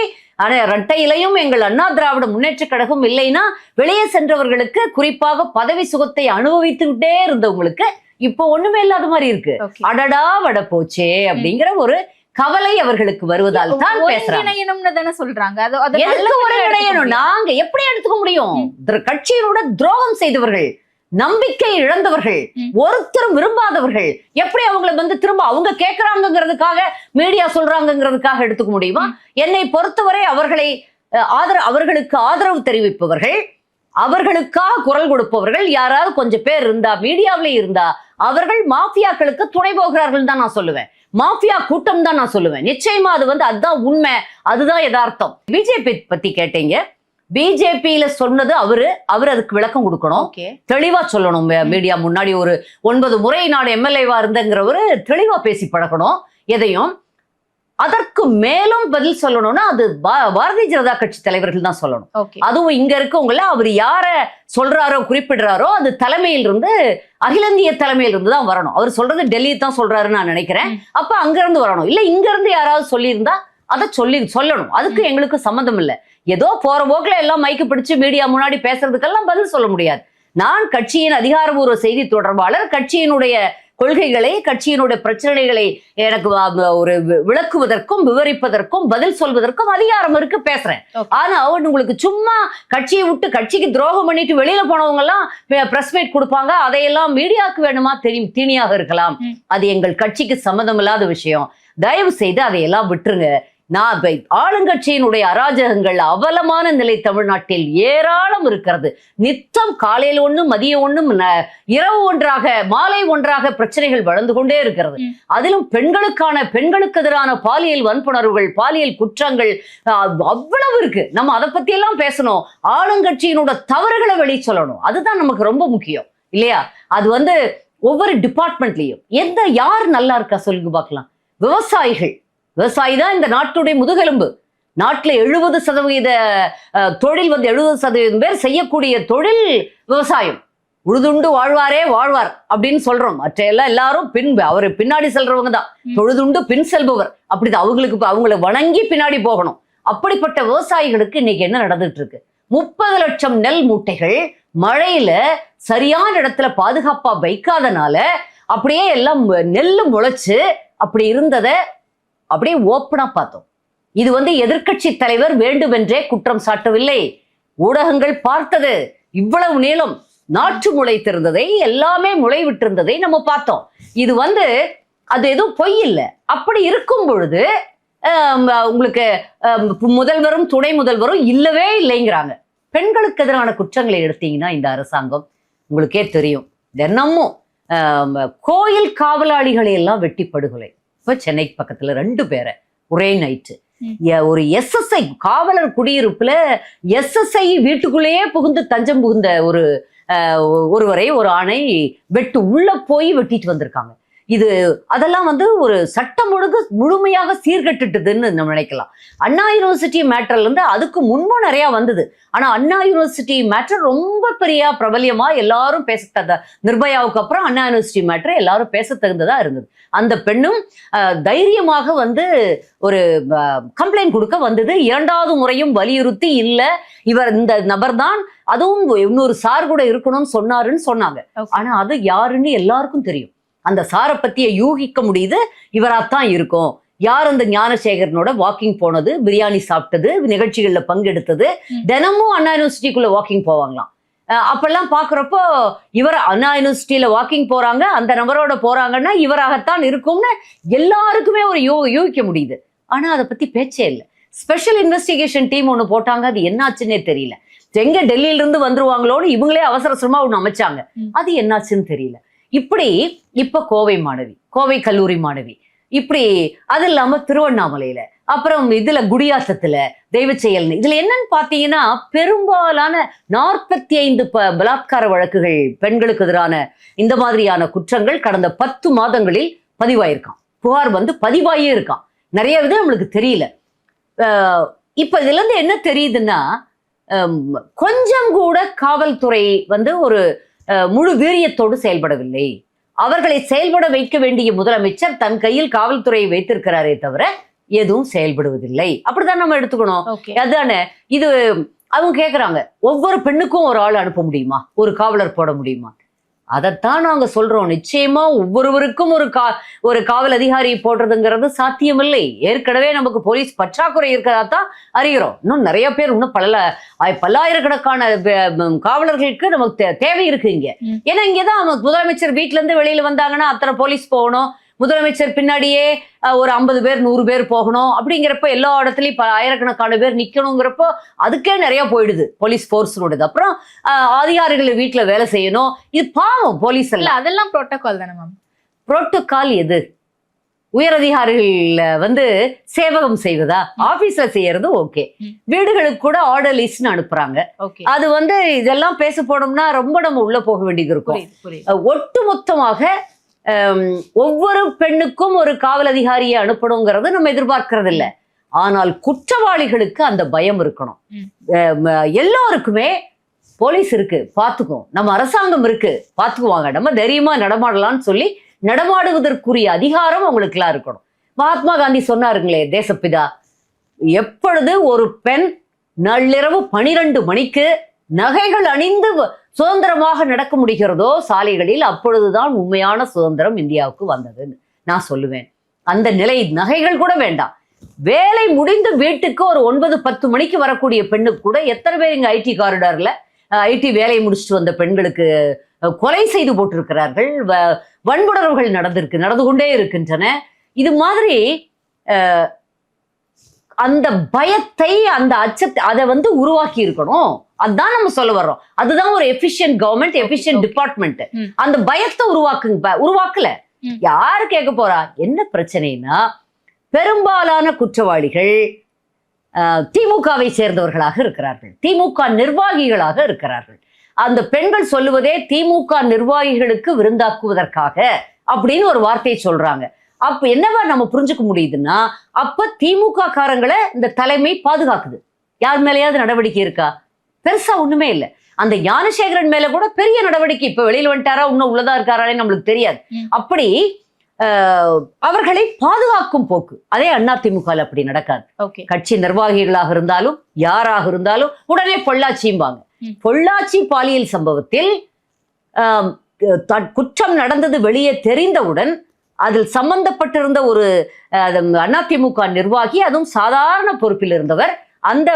இரட்டை இலையும் எங்கள் அண்ணா திராவிட முன்னேற்ற கழகம் இல்லைன்னா வெளியே சென்றவர்களுக்கு, குறிப்பாக பதவி சுகத்தை அனுபவித்துக்கிட்டே இருந்தவங்களுக்கு இப்போ ஒண்ணுமே இல்லாத மாதிரி இருக்கு. அடடா வட போச்சே அப்படிங்கிற ஒரு கவலை அவர்களுக்கு வருவதால் தான் பேசுறாங்க. சொல்றாங்க. நாங்க எப்படி எடுத்துக்க முடியும்? கட்சியினோட துரோகம் செய்தவர்கள், நம்பிக்கை இழந்தவர்கள், ஒருத்தரும் விரும்பாதவர்கள் எப்படி அவங்களை திரும்ப அவங்க கேட்கறாங்கிறதுக்காக மீடியா சொல்றாங்கிறதுக்காக எடுத்துக்க முடியுமா? என்னை பொறுத்தவரை அவர்களுக்கு ஆதரவு தெரிவிப்பவர்கள், அவர்களுக்காக குரல் கொடுப்பவர்கள் யாராவது கொஞ்சம் பேர் இருந்தா, மீடியாவிலே இருந்தா, அவர்கள் மாஃபியாக்களுக்கு துணை போகிறார்கள் தான் நான் சொல்லுவேன். மாஃபியா கூட்டம் தான் நான் சொல்லுவேன். நிச்சயமா அதுதான் உண்மை, அதுதான் யதார்த்தம். பிஜேபி பத்தி கேட்டீங்க. பிஜேபியில சொன்னது அவரு அதுக்கு விளக்கம் கொடுக்கணும், தெளிவா சொல்லணும். மீடியா முன்னாடி ஒரு 9 முறை நான் MLA-வா இருந்தேங்கிறவரு தெளிவா பேசி பழக்கணும் எதையும். அதற்கு மேலும் பதில் சொல்லணும்னா அது பாரதிய ஜனதா கட்சி தலைவர்கள் தான் சொல்லணும். அதுவும் இங்க இருக்கவங்கள அவர் யார சொல்றாரோ குறிப்பிடுறாரோ அது தலைமையில் இருந்து, அகில இந்திய தலைமையில் இருந்து தான் வரணும். அவர் சொல்றது டெல்லி தான் சொல்றாருன்னு நான் நினைக்கிறேன். அப்ப அங்க இருந்து வரணும். இல்ல இங்க இருந்து யாராவது சொல்லியிருந்தா அதை சொல்லணும். அதுக்கு எங்களுக்கு சம்மந்தம் இல்லை. ஏதோ போற போக்குல எல்லாம் மைக்கு பிடிச்சு மீடியா முன்னாடி பேசுறதுக்கெல்லாம் பதில் சொல்ல முடியாது. நான் கட்சியின் அதிகாரபூர்வ செய்தி தொடர்பாளர். கட்சியினுடைய கொள்கைகளை, கட்சியினுடைய பிரச்சனைகளை எனக்கு ஒரு விளக்குவதற்கும் விவரிப்பதற்கும் பதில் சொல்வதற்கும் அதிகாரம் இருக்கு, பேசுறேன். ஆனா உங்களுக்கு சும்மா கட்சியை விட்டு கட்சிக்கு துரோகம் பண்ணிட்டு வெளியில போனவங்க எல்லாம் பிரஸ் மீட் கொடுப்பாங்க. அதையெல்லாம் மீடியாவுக்கு வேணுமா தீனியாக இருக்கலாம். அது எங்கள் கட்சிக்கு சம்மந்தம் இல்லாத விஷயம். தயவு செய்து அதையெல்லாம் விட்டுருங்க. ஆளுங்கட்சியினுடைய அராஜகங்கள், அவலமான நிலை தமிழ்நாட்டில் ஏராளம் இருக்கிறது. நித்தம் காலையில் ஒண்ணு, மதியம் ஒண்ணு, இரவு ஒன்றாக, மாலை ஒன்றாக பிரச்சனைகள் வளர்ந்து கொண்டே இருக்கிறது. அதிலும் பெண்களுக்கு எதிரான பாலியல் வன்புணர்வுகள், பாலியல் குற்றங்கள் அவ்வளவு இருக்கு. நம்ம அதை பத்தி எல்லாம் பேசணும். ஆளுங்கட்சியினோட தவறுகளை வெளியே சொல்லணும். அதுதான் நமக்கு ரொம்ப முக்கியம் இல்லையா? அது ஒவ்வொரு டிபார்ட்மெண்ட்லயும் யார் நல்லா இருக்கா சொல்லுங்க பார்க்கலாம். விவசாயி தான் இந்த நாட்டுடைய முதுகெலும்பு. நாட்டில் 70% தொழில் 70% பேர் செய்யக்கூடிய தொழில் விவசாயம். உழுதுண்டு வாழ்வார் அப்படின்னு சொல்றோம். மற்ற எல்லாரும் அவரு பின்னாடி செல்றவங்க தான். தொழுதுண்டு பின் செல்பவர். அப்படிதான் அவங்களை வணங்கி பின்னாடி போகணும். அப்படிப்பட்ட விவசாயிகளுக்கு இன்னைக்கு என்ன நடந்துட்டு இருக்கு? 30 லட்சம் நெல் மூட்டைகள் மழையில சரியான இடத்துல பாதுகாப்பா வைக்காதனால அப்படியே எல்லாம் நெல்லு முளைச்சு அப்படி இருந்ததை அப்படியே ஓப்பனா பார்த்தோம். இது எதிர்க்கட்சி தலைவர் வேண்டுமென்றே குற்றம் சாட்டவில்லை, ஊடகங்கள் பார்த்தது. இவ்வளவு நீளம் நாற்று முளைத்திருந்ததை, எல்லாமே முளை விட்டிருந்ததை நம்ம பார்த்தோம். இது அது எதுவும் பொய் இல்லை. அப்படி இருக்கும் பொழுது உங்களுக்கு முதல்வரும் துணை முதல்வரும் இல்லவே இல்லைங்கிறாங்க. பெண்களுக்கு எதிரான குற்றங்களை எடுத்தீங்கன்னா இந்த அரசாங்கம் உங்களுக்கே தெரியும். தினமும் கோயில் காவலாளிகளை எல்லாம் வெட்டி படுகொலை. இப்ப சென்னை பக்கத்துல 2 பேரை ஒரே நைட்டு. ஒரு SSI காவலர் குடியிருப்புல SSI வீட்டுக்குள்ளேயே புகுந்து தஞ்சம் புகுந்த ஒருவரை ஒரு ஆணை உள்ள போய் வெட்டிட்டு வந்திருக்காங்க. அதெல்லாம் ஒரு சட்டம் ஒழுங்கு முழுமையாக சீர்கட்டுட்டுதுன்னு நம்ம நினைக்கலாம். அண்ணா யூனிவர்சிட்டி மேட்டர்ல இருந்து அதுக்கு முன்பு நிறைய வந்தது. ஆனா அண்ணா யூனிவர்சிட்டி மேட்டர் ரொம்ப பெரிய பிரபலியமா எல்லாரும் பேச, நிர்பயாவுக்கு அப்புறம் அண்ணா யூனிவர்சிட்டி மேட்டர் எல்லாரும் பேச தகுந்ததா இருந்தது. அந்த பெண்ணும் தைரியமாக ஒரு கம்ப்ளைண்ட் கொடுக்க வந்தது. 2வது முறையும் வலியுறுத்தி இல்ல இந்த நபர் தான், அதுவும் இன்னொரு சார் கூட இருக்கணும்னு சொன்னாருன்னு. ஆனா அது யாருன்னு எல்லாருக்கும் தெரியும். அந்த சாரை பத்திய யூகிக்க முடியுது, இவராத்தான் இருக்கும். யார் அந்த ஞானசேகரனோட வாக்கிங் போனது, பிரியாணி சாப்பிட்டது, நிகழ்ச்சிகள்ல பங்கெடுத்தது, தினமும் அண்ணா யூனிவர்சிட்டிக்குள்ள வாக்கிங் போவாங்களாம். அப்பெல்லாம் பாக்குறப்போ இவர் அண்ணா யூனிவர்சிட்டியில வாக்கிங் போறாங்க, அந்த நபரோட போறாங்கன்னா இவராகத்தான் இருக்கும்னு எல்லாருக்குமே ஒரு யூகிக்க முடியுது. ஆனா அதை பத்தி பேச்சே இல்லை. ஸ்பெஷல் இன்வெஸ்டிகேஷன் டீம் ஒண்ணு போட்டாங்க, அது என்னாச்சுன்னே தெரியல. எங்க டெல்லியில இருந்து வந்துருவாங்களோன்னு இவங்களே அவசரமா ஒண்ணு அமைச்சாங்க, அது என்னாச்சுன்னு தெரியல. இப்ப கோவை மாணவி, கோவை கல்லூரி மாணவி, இப்படி அது இல்லாம திருவண்ணாமலையில, அப்புறம் இதுல குடியாத்தத்துல தெய்வ செயல். இதுல என்னன்னு பாத்தீங்கன்னா பெரும்பாலான 45 பலாத்கார வழக்குகள், பெண்களுக்கு எதிரான இந்த மாதிரியான குற்றங்கள் கடந்த 10 மாதங்களில் பதிவாயிருக்கான். புகார் பதிவாயே இருக்கான். நிறைய நம்மளுக்கு தெரியல. இப்ப இதுல இருந்து என்ன தெரியுதுன்னா, கொஞ்சம் கூட காவல்துறை ஒரு முழு வீரியத்தோடு செயல்படவில்லை. அவர்களை செயல்பட வைக்க வேண்டிய முதலமைச்சர் தன் கையில் காவல்துறையை வைத்திருக்கிறாரே தவிர எதுவும் செயல்படுவதில்லை. அப்படிதான் நம்ம எடுத்துக்கணும். அதானே இது. அவங்க கேக்குறாங்க, ஒவ்வொரு பெண்ணுக்கும் ஒரு ஆள் அனுப்ப முடியுமா, ஒரு காவலர் போட முடியுமா? அதைத்தான் நாங்க சொல்றோம். நிச்சயமா ஒவ்வொருவருக்கும் ஒரு காவல் அதிகாரி போடுறதுங்கிறது சாத்தியமில்லை. ஏற்கனவே நமக்கு போலீஸ் பற்றாக்குறை இருக்கிறதான் அறிகிறோம். இன்னும் நிறைய பேர், இன்னும் பல்லாயிரக்கணக்கான காவலர்களுக்கு நமக்கு தேவை இருக்கு இங்க. ஏன்னா இங்கதான் முதலமைச்சர் வீட்டுல இருந்து வெளியில வந்தாங்கன்னா அத்தனை போலீஸ் போகணும், முதலமைச்சர் பின்னாடியே ஒரு 50 பேர் 100 பேர் போகணும். அப்படிங்கிறப்ப எல்லா இடத்துலயும் ஆயிரக்கணக்கான பேர் நிக்கணுங்கிறப்போ அதுக்கே நிறைய போயிடுது போலீஸ் போர்ஸோடது. அப்புறம் அதிகாரிகள் வீட்டுல வேலை செய்யணும். இது பாவம் போலீஸ் எல்லாம். அதெல்லாம் புரோட்டோகால் தானே மேம். புரோட்டோகால் எது? உயர் அதிகாரிகள் சேவகம் செய்வதா? ஆபீஸ்ல செய்யறது ஓகே. வீடுகளுக்கு கூட ஆர்டர்லிஸ்ட்னு அனுப்புறாங்க. அது இதெல்லாம் பேச போனோம்னா ரொம்ப நம்ம உள்ள போக வேண்டியது இருக்கும். ஒட்டுமொத்தமாக ஒவ்வொரு பெண்ணுக்கும் ஒரு காவல் அதிகாரியை அனுப்பணுங்கிறது நம்ம எதிர்பார்க்கறது இல்லை. ஆனால் குற்றவாளிகளுக்கு அந்த பயம் இருக்கணும். எல்லாருக்குமே போலீஸ் இருக்கு பாத்துக்குவோம், நம்ம அரசாங்கம் இருக்கு பாத்துக்குவாங்க, நம்ம தைரியமா நடமாடலாம்னு சொல்லி நடமாடுவதற்குரிய அதிகாரம் அவங்களுக்கு எல்லாம் இருக்கணும். மகாத்மா காந்தி சொன்னாருங்களே, தேசப்பிதா, எப்பொழுது ஒரு பெண் நள்ளிரவு 12 மணிக்கு நகைகள் அணிந்து சுதந்திரமாக நடக்க முடிகிறதோ சாலைகளில், அப்பொழுதுதான் உண்மையான சுதந்திரம் இந்தியாவுக்கு வந்ததுன்னு நான் சொல்லுவேன். அந்த நிலை, நகைகள் கூட வேண்டாம், வேலை முடிந்து வீட்டுக்கு ஒரு 9-10 மணிக்கு வரக்கூடிய பெண்ணுக்கு கூட எத்தனை பேர் இங்க ஐடி காரிடார்ல ஐடி வேலை முடிச்சுட்டு வந்த பெண்களுக்கு கொலை செய்து போட்டிருக்கிறார்கள். வன்புணர்வுகள் நடந்து கொண்டே இருக்கின்றன. இது மாதிரி அந்த பயத்தை, அந்த அச்சத்தை அதை உருவாக்கி இருக்கணும். அதுதான் நம்ம சொல்ல வர்றோம். அதுதான் ஒரு எஃபிஷியன்ட் கவர்மெண்ட், எஃபிஷியன்ட் டிபார்ட்மெண்ட். அந்த பயத்தை உருவாக்கல. யாரு கேட்க போறா? என்ன பிரச்சனைனா, பெரும்பாலான குற்றவாளிகள் திமுகவை சேர்ந்தவர்களாக இருக்கிறார்கள், திமுக நிர்வாகிகளாக இருக்கிறார்கள். அந்த பெண்கள் சொல்லுவதே திமுக நிர்வாகிகளுக்கு விருந்தாக்குவதற்காக அப்படின்னு ஒரு வார்த்தையை சொல்றாங்க. அப்ப என்னவா நம்ம புரிஞ்சுக்க முடியுதுன்னா, அப்ப திமுக காரங்களை இந்த தலைமை பாதுகாக்குது. யார் மேலேயாவது நடவடிக்கை இருக்கா? பெருசா ஒண்ணுமே இல்லை. அந்த ஞானசேகரன் மேல கூட பெரிய நடவடிக்கை, இப்ப வெளியில வந்துட்டாரா, இன்னும் உள்ளதா இருக்காரானே நம்மளுக்கு தெரியாது. அப்படி அவர்களை பாதுகாக்கும் போக்கு அதே அதிமுக அப்படி நடக்காது. கட்சி நிர்வாகிகளாக இருந்தாலும் யாராக இருந்தாலும் உடனே பொள்ளாச்சியும்பாங்க. பொள்ளாச்சி பாலியல் சம்பவத்தில் குற்றம் நடந்தது வெளியே தெரிந்தவுடன் அதில் சம்பந்தப்பட்டிருந்த ஒரு அதிமுக நிர்வாகி, அதுவும் சாதாரண பொறுப்பில் இருந்தவர், அந்த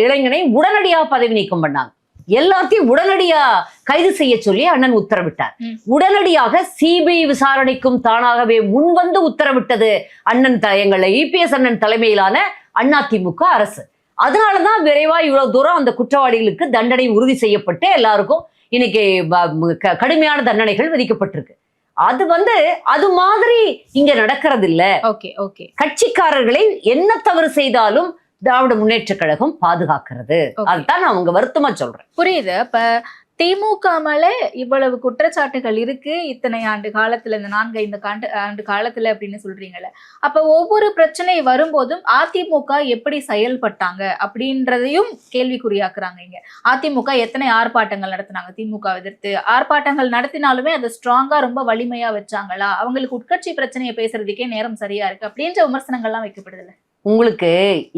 இளைஞனை உடனடியாக பதவி நீக்கம் பண்ணாங்க. எல்லாத்தையும் உடனடியா கைது செய்ய சொல்லி அண்ணன் உத்தரவிட்டார். உடனடியாக சிபிஐ விசாரணைக்கும் தானாகவே முன்வந்து உத்தரவிட்டது அண்ணன் எங்கள் இபிஎஸ் அண்ணன் தலைமையிலான அதிமுக அரசு. அதனாலதான் விரைவா இவ்வளவு தூரம் அந்த குற்றவாளிகளுக்கு தண்டனை உறுதி செய்யப்பட்டு எல்லாருக்கும் இன்னைக்கு கடுமையான தண்டனைகள் விதிக்கப்பட்டிருக்கு. அது அது மாதிரி இங்க நடக்கிறது இல்ல. கட்சிக்காரர்களை என்ன தவறு செய்தாலும் திராவிட முன்னேற்ற கழகம் பாதுகாக்கிறது. அதுதான் நான் உங்க வருத்தமா சொல்றேன். புரியுது. அப்ப திமுக மேல இவ்வளவு குற்றச்சாட்டுகள் இருக்கு இத்தனை ஆண்டு காலத்துல, இந்த 4-5 ஆண்டு காலத்துல அப்படின்னு சொல்றீங்கல்ல. அப்ப ஒவ்வொரு பிரச்சனை வரும்போதும் அதிமுக எப்படி செயல்பட்டாங்க அப்படின்றதையும் கேள்விக்குறியாக்குறாங்க. இங்க அதிமுக எத்தனை ஆர்ப்பாட்டங்கள் நடத்தினாங்க, திமுக எதிர்த்து ஆர்ப்பாட்டங்கள் நடத்தினாலுமே அதை ஸ்ட்ராங்கா ரொம்ப வலிமையா வச்சாங்களா, அவங்களுக்கு உட்கட்சி பிரச்சனையை பேசுறதுக்கே நேரம் சரியா இருக்கு அப்படின்ற விமர்சனங்கள்லாம் வைக்கப்படுதுல்ல. உங்களுக்கு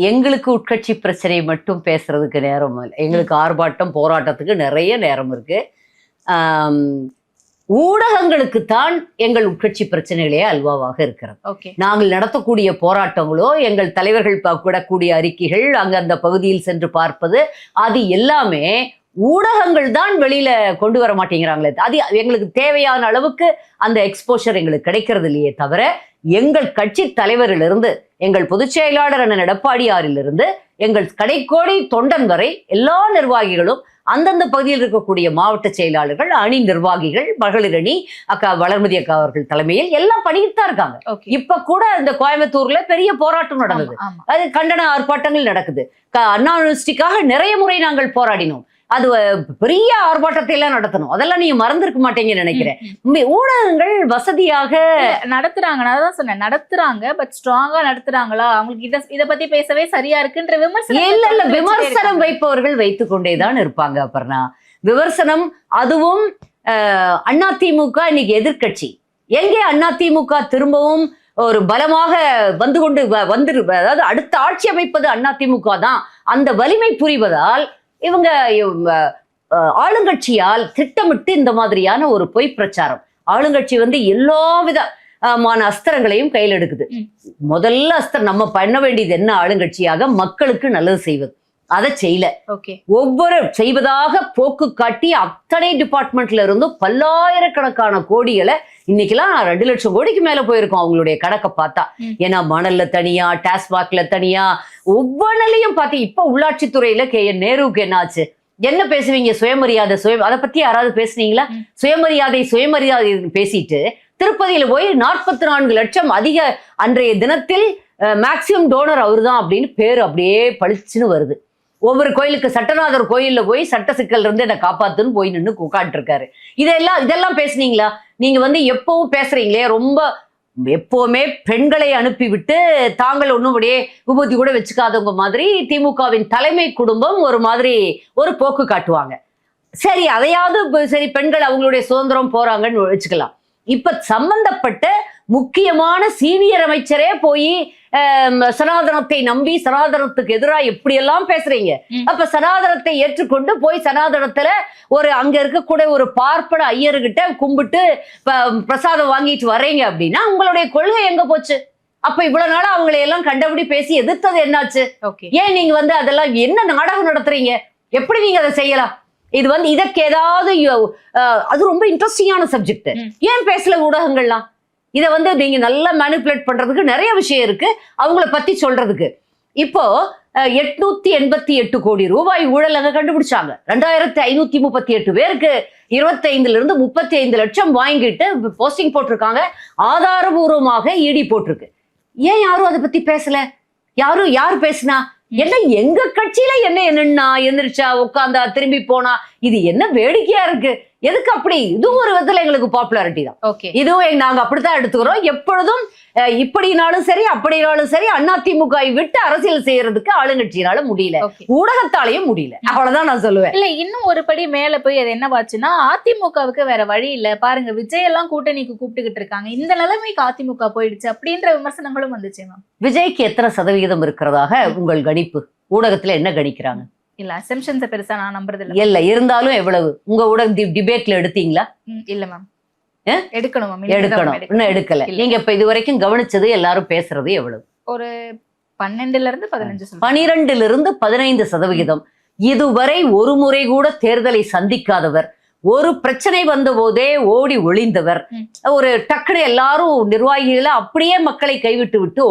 எங்களுக்கு உட்கட்சி பிரச்சனை மட்டும் பேசுறதுக்கு நேரம் இல்லை. எங்களுக்கு ஆர்ப்பாட்டம் போராட்டத்துக்கு நிறைய நேரம் இருக்கு. ஊடகங்களுக்கு தான் எங்கள் உட்கட்சி பிரச்சனைகளே அல்வாவாக இருக்கிறது. நாங்கள் நடத்தக்கூடிய போராட்டங்களோ, எங்கள் தலைவர்கள் விடக்கூடிய அறிக்கைகள், அங்க அந்த பகுதியில் சென்று பார்ப்பது, அது எல்லாமே ஊடகங்கள் தான் வெளியில கொண்டு வர மாட்டேங்கிறாங்களே. அது எங்களுக்கு தேவையான அளவுக்கு அந்த எக்ஸ்போஷர் எங்களுக்கு கிடைக்கிறது இல்லையே தவிர, எங்கள் கட்சி தலைவரிலிருந்து, எங்கள் பொதுச் செயலாளர் அண்ணன் எடப்பாடியாரிலிருந்து, எங்கள் கடைக்கோடி தொண்டன் வரை எல்லா நிர்வாகிகளும், அந்தந்த பகுதியில் இருக்கக்கூடிய மாவட்ட செயலாளர்கள், அணி நிர்வாகிகள், மகளிர் அணி அக்கா வளர்மதி அக்கா அவர்கள் தலைமையில் எல்லாம் பண்ணிட்டு தான் இருக்காங்க. இப்ப கூட இந்த கோயம்புத்தூர்ல பெரிய போராட்டம் நடந்தது. அது கண்டன ஆர்ப்பாட்டங்கள் நடக்குது. அண்ணா யூனிவர்சிட்டிக்காக நிறைய முறை நாங்கள் போராடினோம். அது பெரிய ஆர்ப்பாட்டத்தை எல்லாம் நடத்தணும். அதெல்லாம் நீங்க மறந்துருக்க மாட்டீங்கன்னு நினைக்கிறேன். ஊடகங்கள் வசதியாக நடத்துறாங்க. நான் தான் சொன்னேன், நடத்துறாங்க. பட் ஸ்ட்ராங்கா நடத்துறாங்களா, அவங்களுக்கு இத பத்தி பேசவே சரியா இருக்குன்ற விமர்சனம் இல்ல. விமர்சனம் வைப்பவர்கள் வைத்துக் கொண்டேதான் இருப்பாங்க. அப்புறம் விமர்சனம், அதுவும் அதிமுக இன்னைக்கு எதிர்கட்சி. எங்கே அதிமுக திரும்பவும் ஒரு பலமாக அதாவது அடுத்த ஆட்சி அமைப்பது அதிமுக தான். அந்த வலிமை புரிவதால் இவங்க ஆளுங்கட்சியால் திட்டமிட்டு இந்த மாதிரியான ஒரு பொய் பிரச்சாரம், ஆளுங்கட்சி எல்லா விதமான அஸ்திரங்களையும் கையில் எடுக்குது. முதல்ல அஸ்திரம் நம்ம பண்ண வேண்டியது என்ன, ஆளுங்கட்சியாக மக்களுக்கு நல்லது செய்வது. அதை செய்யல. ஒவ்வொரு செய்வதாக போக்கு காட்டி அத்தனை டிபார்ட்மெண்ட்ல இருந்தும் பல்லாயிரக்கணக்கான கோடிகளை, இன்னைக்கெல்லாம் 2 லட்சம் கோடிக்கு மேல போயிருக்கோம் அவங்களுடைய கணக்கை பார்த்தா. ஏன்னா மணல்ல தனியா, டாஸ்மாக்ல தனியா, ஒவ்வொன்றிலையும் பார்த்து. இப்ப உள்ளாட்சித்துறையில KN நேருவுக்கு என்ன ஆச்சு? என்ன பேசுவீங்க? சுயமரியாதை, அதை பத்தி யாராவது பேசுனீங்களா? சுயமரியாதை பேசிட்டு திருப்பதியில போய் 44 லட்சம் அதிக அன்றைய தினத்தில் மேக்சிமம் டோனர் அவருதான் அப்படின்னு பேரு அப்படியே பளிச்சுன்னு வருது. ஒவ்வொரு கோயிலுக்கு, சட்டநாதர் கோயில்ல போய் சட்ட சிக்கல் இருந்து என்னை காப்பாத்துன்னு போய் நின்று உட்காந்துட்டு இருக்காரு. இதெல்லாம் பேசுனீங்களா? நீங்க எப்பவும் பேசுறீங்களே, ரொம்ப எப்பவுமே பெண்களை அனுப்பிவிட்டு தாங்கள் ஒன்றும் அப்படியே விபூதி கூட வச்சுக்காதவங்க மாதிரி திமுகவின் தலைமை குடும்பம் ஒரு மாதிரி ஒரு போக்கு காட்டுவாங்க. சரி, அதையாவது சரி, பெண்கள் அவங்களுடைய சுதந்திரம் போறாங்கன்னு வச்சுக்கலாம். இப்ப சம்பந்தப்பட்ட முக்கியமான சீனியர் அமைச்சரே போய் சனாதனத்தை நம்பி சனாதனத்துக்கு எதிராக எப்படியெல்லாம் பேசுறீங்க. அப்ப சனாதனத்தை ஏற்றுக்கொண்டு போய் சனாதனத்துல அங்க இருக்கக்கூடிய ஒரு பார்ப்பன ஐயர்கிட்ட கும்பிட்டு பிரசாதம் வாங்கிட்டு வர்றீங்க அப்படின்னா உங்களுடைய கொள்கை எங்க போச்சு? அப்ப இவ்வளவு நாளா அவங்களை எல்லாம் கண்டபடி பேசி எதிர்த்தது என்னாச்சு? ஏன் நீங்க அதெல்லாம் என்ன நாடகம் நடத்துறீங்க? எப்படி நீங்க அதை செய்யலாம்? இது இதற்கு ஏதாவது, அது ரொம்ப இன்ட்ரெஸ்டிங்கான சப்ஜெக்ட். ஏன் பேசல ஊடகங்கள்லாம்? இதை நீங்க நல்லா மேனிபுலேட் பண்றதுக்கு நிறைய விஷயம் இருக்கு அவங்கள பத்தி சொல்றதுக்கு. இப்போ 888 கோடி ரூபாய் ஊழல் அங்க கண்டுபிடிச்சாங்க. 2538 பேருக்கு 25 இருந்து 35 லட்சம் வாங்கிட்டு போஸ்டிங் போட்டிருக்காங்க. ஆதாரபூர்வமாக இடி போட்டிருக்கு. ஏன் யாரும் அதை பத்தி பேசல? யார் பேசினா என்ன? எங்க கட்சியில என்னன்னா எந்திரிச்சா, உட்காந்தா, திரும்பி போனா, இது என்ன வேடிக்கையா இருக்கு? எதுக்கு அப்படி? இதுவும் ஒரு விதத்துல எங்களுக்கு பாப்புலாரிட்டி தான். இதுவும் நாங்க அப்படித்தான் எடுத்துக்கிறோம். எப்பொழுதும் இப்படினாலும் சரி அப்படினாலும் சரி அதிமுக விட்டு அரசியல் செய்யறதுக்கு ஆளுங்கட்சியினால முடியல, ஊடகத்தாலையும் முடியல. அவ்வளவுதான் நான் சொல்லுவேன். இல்ல, இன்னும் ஒரு படி மேல போய் அது என்னவாச்சுன்னா, அதிமுகவுக்கு வேற வழி இல்ல, பாருங்க விஜய் எல்லாம் கூட்டணிக்கு கூப்பிட்டுக்கிட்டு இருக்காங்க, இந்த நிலைமைக்கு அதிமுக போயிடுச்சு அப்படின்ற விமர்சனங்களும் வந்துச்சு. விஜய்க்கு எத்தனை சதவிகிதம் இருக்கிறதாக உங்கள் கணிப்பு? ஊடகத்துல என்ன கணிக்கிறாங்க? இல்ல அசம்ஷன்ஸ் பெருசா நான் நம்புறது இல்ல. இல்ல இருந்தாலும் எவ்வளவு உங்க ஊட டிபேட்ல எடுத்தீங்களா? இல்ல மேம். எடுக்கணும் மேம். எடுக்கணும், இன்னும் எடுக்கல. நீங்க இப்ப இது வரைக்கும் கவனிச்சது எல்லாரும் பேசுறது எவ்வளவு? ஒரு 12 to 15. 12% இதுவரை ஒரு முறை கூட தேர்தலை சந்திக்காதவர், ஒரு பிரச்சனை வந்த போதே ஓடி ஒளிந்தவர், ஒரு டக்குனு எல்லாரும் நிர்வாகிகளை அப்படியே மக்களை கைவிட்டு விட்டு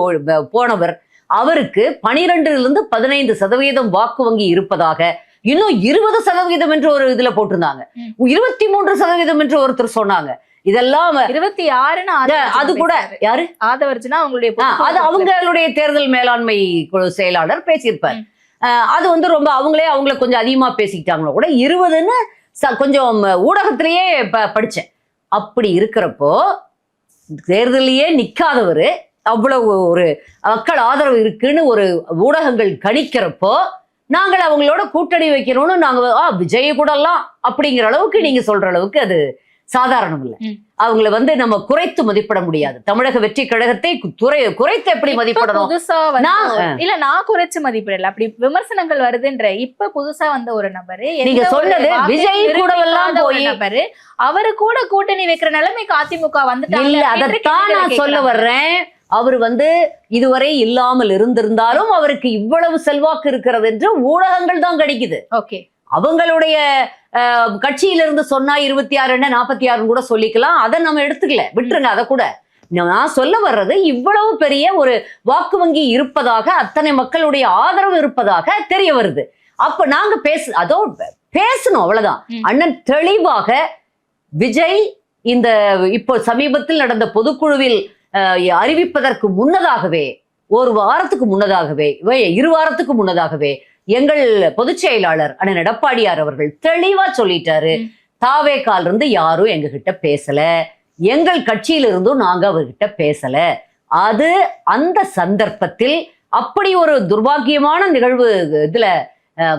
போனவர், அவருக்கு 12% வாக்கு வங்கி இருப்பதாக, இன்னும் 20% என்று ஒரு இதுல போட்டிருந்தாங்க, 23% என்று ஒருத்தர் சொன்னாங்க. இதெல்லாம் 26 அது கூட யாரு ஆதவர்ஜுனா அவங்களுடைய அது அவங்களுடைய தேர்தல் மேலாண்மை குழு செயலாளர் பேசியிருப்பார். அது ரொம்ப அவங்கள கொஞ்சம் அதிகமா பேசிக்கிட்டாங்களோ கூட 20ன்னு கொஞ்சம் ஊடகத்திலேயே படிச்சேன். அப்படி இருக்கிறப்போ தேர்தலையே நிக்காதவரு அவ்வளவு ஒரு மக்கள் ஆதரவு இருக்குன்னு ஒரு ஊடகங்கள் கணிக்கிறப்போ நாங்கள் அவங்களோட கூட்டணி வைக்கணும்னு நாங்க விஜய் கூட எல்லாம் அப்படிங்கிற அளவுக்கு நீங்க சொல்ற அளவுக்கு அது சாதாரணம் இல்லை. அவங்கள நம்ம குறைத்து மதிப்பிட முடியாது. தமிழக வெற்றி கழகத்தை குறைத்து எப்படி மதிப்பிடணும்? புதுசா இல்ல நான் குறைச்சு மதிப்பிடல, அப்படி விமர்சனங்கள் வருதுன்ற இப்ப புதுசா வந்த ஒரு நபரு, நீங்க சொன்னது விஜய் கூட எல்லாம் போய் நபரு அவரு கூட கூட்டணி வைக்கிற நிலைமைக்கு அதிமுக வந்துட்டாங்க. இல்ல அதைத்தான் நான் சொல்ல வர்றேன். அவர் இதுவரை இல்லாமல் இருந்திருந்தாலும் அவருக்கு இவ்வளவு செல்வாக்கு இருக்கிறது என்று ஊடகங்கள் தான் கணிக்குது. ஓகே, அவங்களுடைய கட்சியிலிருந்து சொன்னா 26 46 கூட சொல்லிக்கலாம். அதை நம்ம எடுத்துக்கல, விட்டுருங்க. அதை கூட நான் சொல்ல வர்றது இவ்வளவு பெரிய ஒரு வாக்கு வங்கி இருப்பதாக, அத்தனை மக்களுடைய ஆதரவு இருப்பதாக தெரிய வருது. அப்ப நாங்க பேசணும், அவ்வளவுதான். அண்ணன் தெளிவாக விஜய் இந்த இப்போ சமீபத்தில் நடந்த பொதுக்குழுவில் அறிவிப்பதற்கு முன்னதாகவே, ஒரு வாரத்துக்கு முன்னதாகவே, 2 வாரத்துக்கு முன்னதாகவே எங்கள் பொதுச் செயலாளர் அண்ணன் எடப்பாடியார் அவர்கள் தெளிவா சொல்லிட்டாரு, தாவேக்கால இருந்து யாரும் எங்க கிட்ட பேசல, எங்கள் கட்சியிலிருந்தும் நாங்க அவர்கிட்ட பேசல. அது அந்த சந்தர்ப்பத்தில் அப்படி ஒரு துர்பாக்கியமான நிகழ்வு இதுல